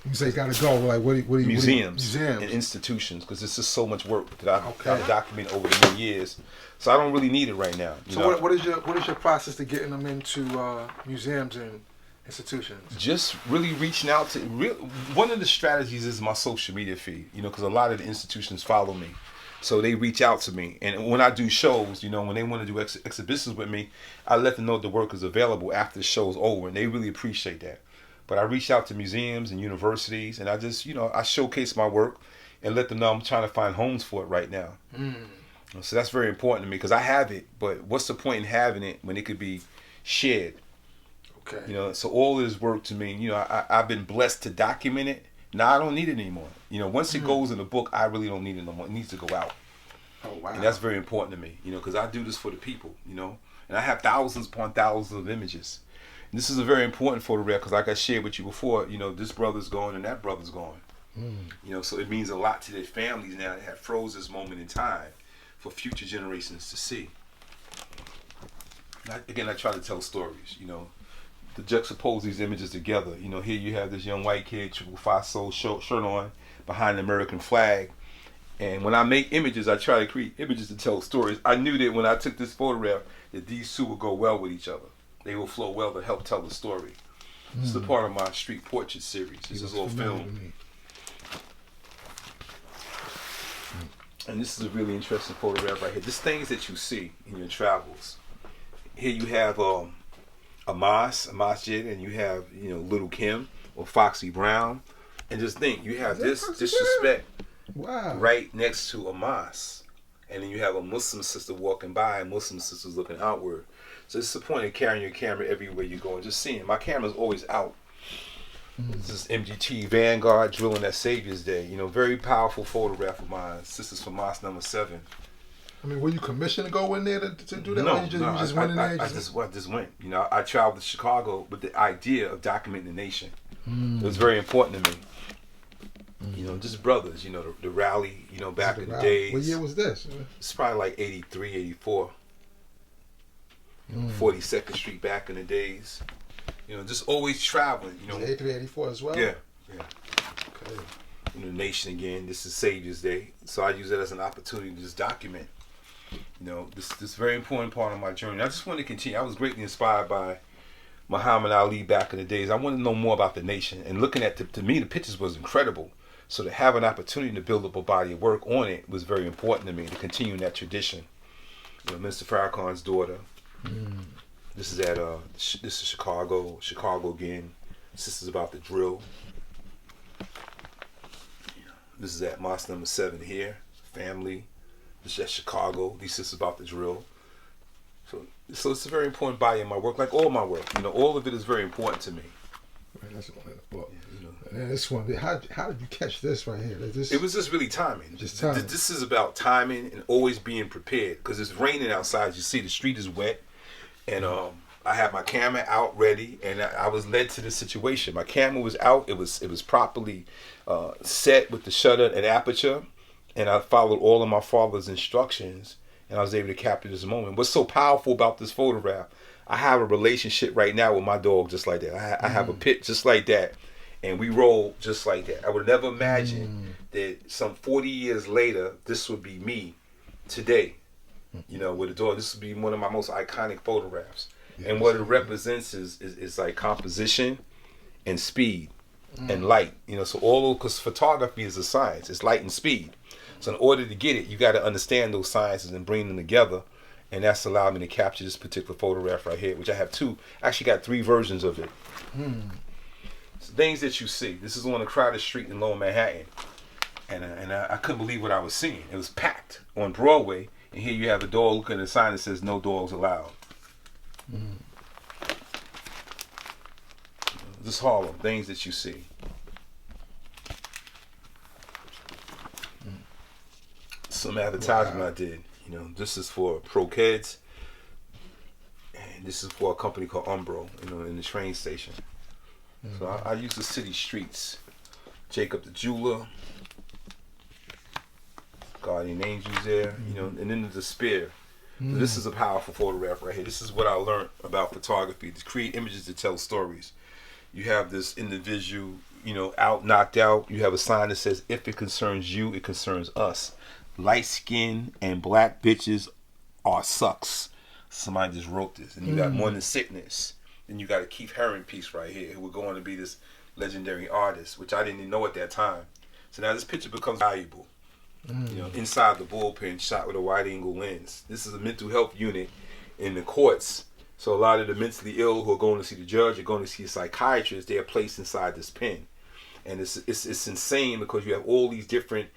You say got to go. Like what do you museums and institutions, because it's just so much work that I've got to document over the many years. So I don't really need it right now. So what is your process to getting them into museums and institutions? Just really reaching out to. One of the strategies is my social media feed. Because a lot of the institutions follow me, so they reach out to me. And when I do shows, when they want to do exhibitions with me, I let them know the work is available after the show's over, and they really appreciate that. But I reach out to museums and universities, and I just, I showcase my work and let them know I'm trying to find homes for it right now. So that's very important to me, because I have it, but what's the point in having it when it could be shared? Okay. So all this work to me, I've been blessed to document it. Now I don't need it anymore. Once it goes in the book, I really don't need it no more. It needs to go out. Oh, wow. And that's very important to me, because I do this for the people, and I have thousands upon thousands of images. And this is a very important photograph, because like I shared with you before, this brother's gone and that brother's gone. So it means a lot to their families now that have froze this moment in time for future generations to see. Again, I try to tell stories, to juxtapose these images together. Here you have this young white kid, 5 soul shirt on, behind the American flag. And when I make images, I try to create images to tell stories. I knew that when I took this photograph, that these 2 would go well with each other. They will flow well to help tell the story. This is a part of my street portrait series. This is all film. And this is a really interesting photograph right here. Just things that you see in your travels. here you have a masjid, and you have, you know, Little Kim or Foxy Brown, and just think you have this disrespect right next to a mosque, and then you have a Muslim sister walking by and Muslim sisters looking outward. So it's the point of carrying your camera everywhere you go and just seeing. My camera's always out. This is MGT Vanguard drilling at Savior's Day. You know, very powerful photograph of mine. This is for Mosque number 7. I mean, were you commissioned to go in there to do that? No, You just went in there? I just went. You know, I traveled to Chicago with the idea of documenting the nation. It was very important to me. You know, just brothers, you know, the rally, you know, back in the days. What year was this? It's probably like 83, 84. 42nd Street back in the days. You know, just always traveling, you know. 83, 84 as well? Yeah. Okay. You know, nation again, this is Savior's Day. So I use it as an opportunity to just document, you know, this very important part of my journey. I just want to continue. I was greatly inspired by Muhammad Ali back in the days. I wanted to know more about the nation. And looking at, to me, the pictures was incredible. So to have an opportunity to build up a body of work on it was very important to me, to continue in that tradition. You know, Mr. Farrakhan's daughter. This is at this is Chicago again. This is about the drill. This is at Mosque number 7 here. Family. This is at Chicago. This is about the drill. So it's a very important body in my work, like all my work. You know, all of it is very important to me. Right, that's one in the book. You know. And this one, how did you catch this right here? It was just really timing. Just timing. This is about timing and always being prepared, because it's raining outside. You see, the street is wet. And I had my camera out ready, and I was led to this situation. My camera was out. It was properly set with the shutter and aperture, and I followed all of my father's instructions, and I was able to capture this moment. What's so powerful about this photograph, I have a relationship right now with my dog just like that. I have a pit just like that, and we roll just like that. I would never imagine that some 40 years later, this would be me today. You know, with a dog. This would be one of my most iconic photographs. Yes. And what it represents is like composition and speed and light. You know, so because photography is a science. It's light and speed. So in order to get it, you got to understand those sciences and bring them together. And that's allowed me to capture this particular photograph right here, which I have two. I actually got 3 versions of it. So things that you see. This is on a crowded street in Lower Manhattan. And I couldn't believe what I was seeing. It was packed on Broadway. And here you have a dog looking at a sign that says no dogs allowed. This Harlem, things that you see. Some advertisement I did. You know, this is for Pro Kids. And this is for a company called Umbro, you know, in the train station. So I use the city streets. Jacob the Jeweler. Guardian Angels there, you know, and then the Despair. So this is a powerful photograph right here. This is what I learned about photography, to create images to tell stories. You have this individual, you know, knocked out. You have a sign that says, if it concerns you, it concerns us. Light skin and black bitches are sucks. Somebody just wrote this. And you got More Than Sickness. Then you got a Keith Haring piece right here, who would go on to be this legendary artist, which I didn't even know at that time. So now this picture becomes valuable. You know, inside the bullpen, shot with a wide angle lens. This is a mental health unit in the courts. So a lot of the mentally ill who are going to see the judge or going to see a psychiatrist, they are placed inside this pen. And it's insane, because you have all these different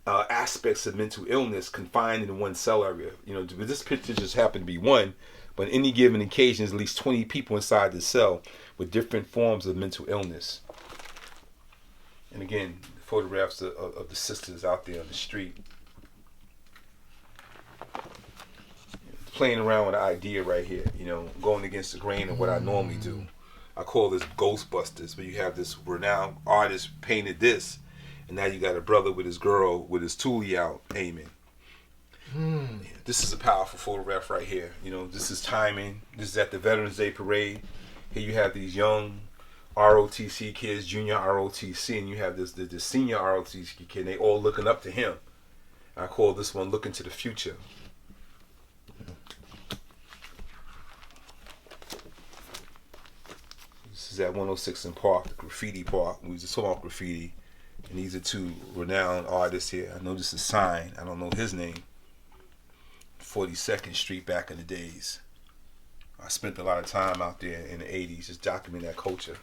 aspects of mental illness confined in one cell area. You know, this picture just happened to be one, but on any given occasion, there's at least 20 people inside the cell with different forms of mental illness. And again, photographs of the sisters out there on the street. Playing around with the idea right here, you know, going against the grain of what I normally do. I call this Ghostbusters, but you have this renowned artist painted this, and now you got a brother with his girl with his toolie out aiming. This is a powerful photograph right here. You know, this is timing. This is at the Veterans Day Parade. Here you have these young ROTC kids, junior ROTC, and you have this senior ROTC kid, and they all looking up to him. I call this one Looking to the Future. This is at 106 in Park, the graffiti park. We was just talking about graffiti, and these are 2 renowned artists here. I know this is Sign. I don't know his name. 42nd Street back in the days. I spent a lot of time out there in the 80s just documenting that culture.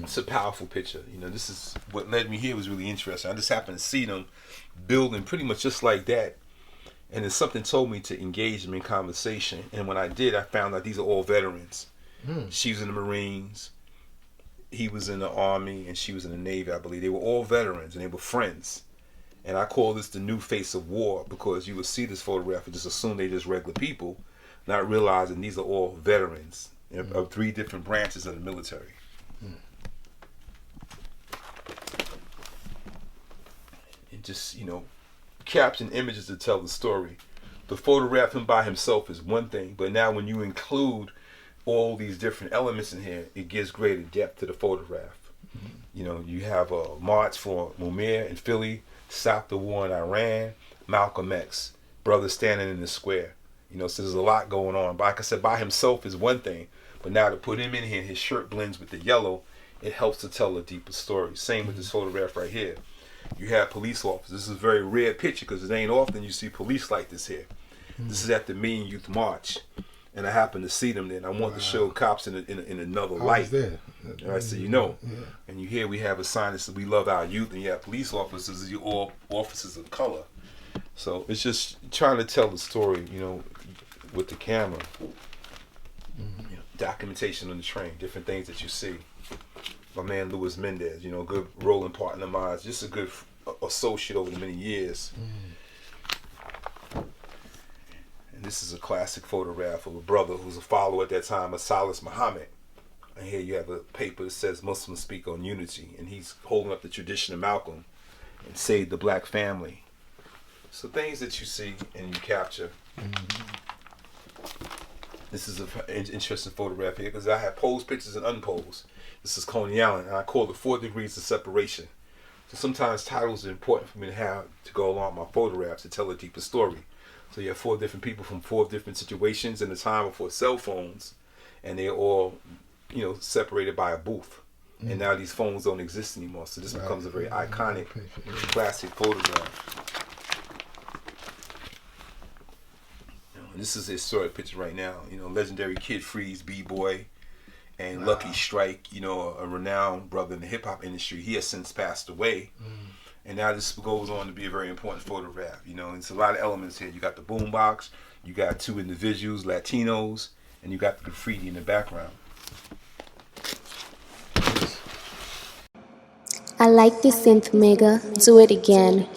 It's a powerful picture. You know, this is what led me here was really interesting. I just happened to see them building pretty much just like that. And then something told me to engage them in conversation. And when I did, I found out these are all veterans. She was in the Marines, he was in the Army, and she was in the Navy, I believe. They were all veterans, and they were friends. And I call this the new face of war, because you would see this photograph and just assume they're just regular people, not realizing these are all veterans of 3 different branches of the military. And just, you know, caption images to tell the story. The photograph him by himself is one thing, but now when you include all these different elements in here, it gives greater depth to the photograph. You know, you have a march for Mumia in Philly, stop the war in Iran, Malcolm X, brothers standing in the square. You know, so there's a lot going on. But like I said, by himself is one thing, but now to put him in here, his shirt blends with the yellow, it helps to tell a deeper story. Same with this photograph right here. You have police officers. This is a very rare picture because it ain't often you see police like this here. This is at the Mean Youth March, and I happened to see them there. And I want to show cops in another light. There. All right, so you know. And you hear we have a sign that says we love our youth, and you have police officers, you all officers of color. So it's just trying to tell the story, you know, with the camera. You know, documentation on the train, different things that you see. My man Luis Mendez, you know, good rolling partner of mine, just a good associate over the many years. And this is a classic photograph of a brother who's a follower at that time of Salas Muhammad. And here you have a paper that says Muslims speak on unity, and he's holding up the tradition of Malcolm and saved the black family. So things that you see and you capture. This is an interesting photograph here because I have posed pictures and unposed. This is Coney Island, and I call it 4 degrees of separation. So sometimes titles are important for me to have to go along with my photographs to tell a deeper story. So you have 4 different people from 4 different situations in the time before cell phones, and they're all, you know, separated by a booth. And now these phones don't exist anymore, so this becomes a very iconic, classic photograph. This is a historic picture right now. You know, legendary Kid Freeze, B-Boy, and Lucky Strike, you know, a renowned brother in the hip-hop industry. He has since passed away. And now this goes on to be a very important photograph. You know, it's a lot of elements here. You got the boombox, you got 2 individuals, Latinos, and you got the graffiti in the background. I like this synth, Mega. Do it again.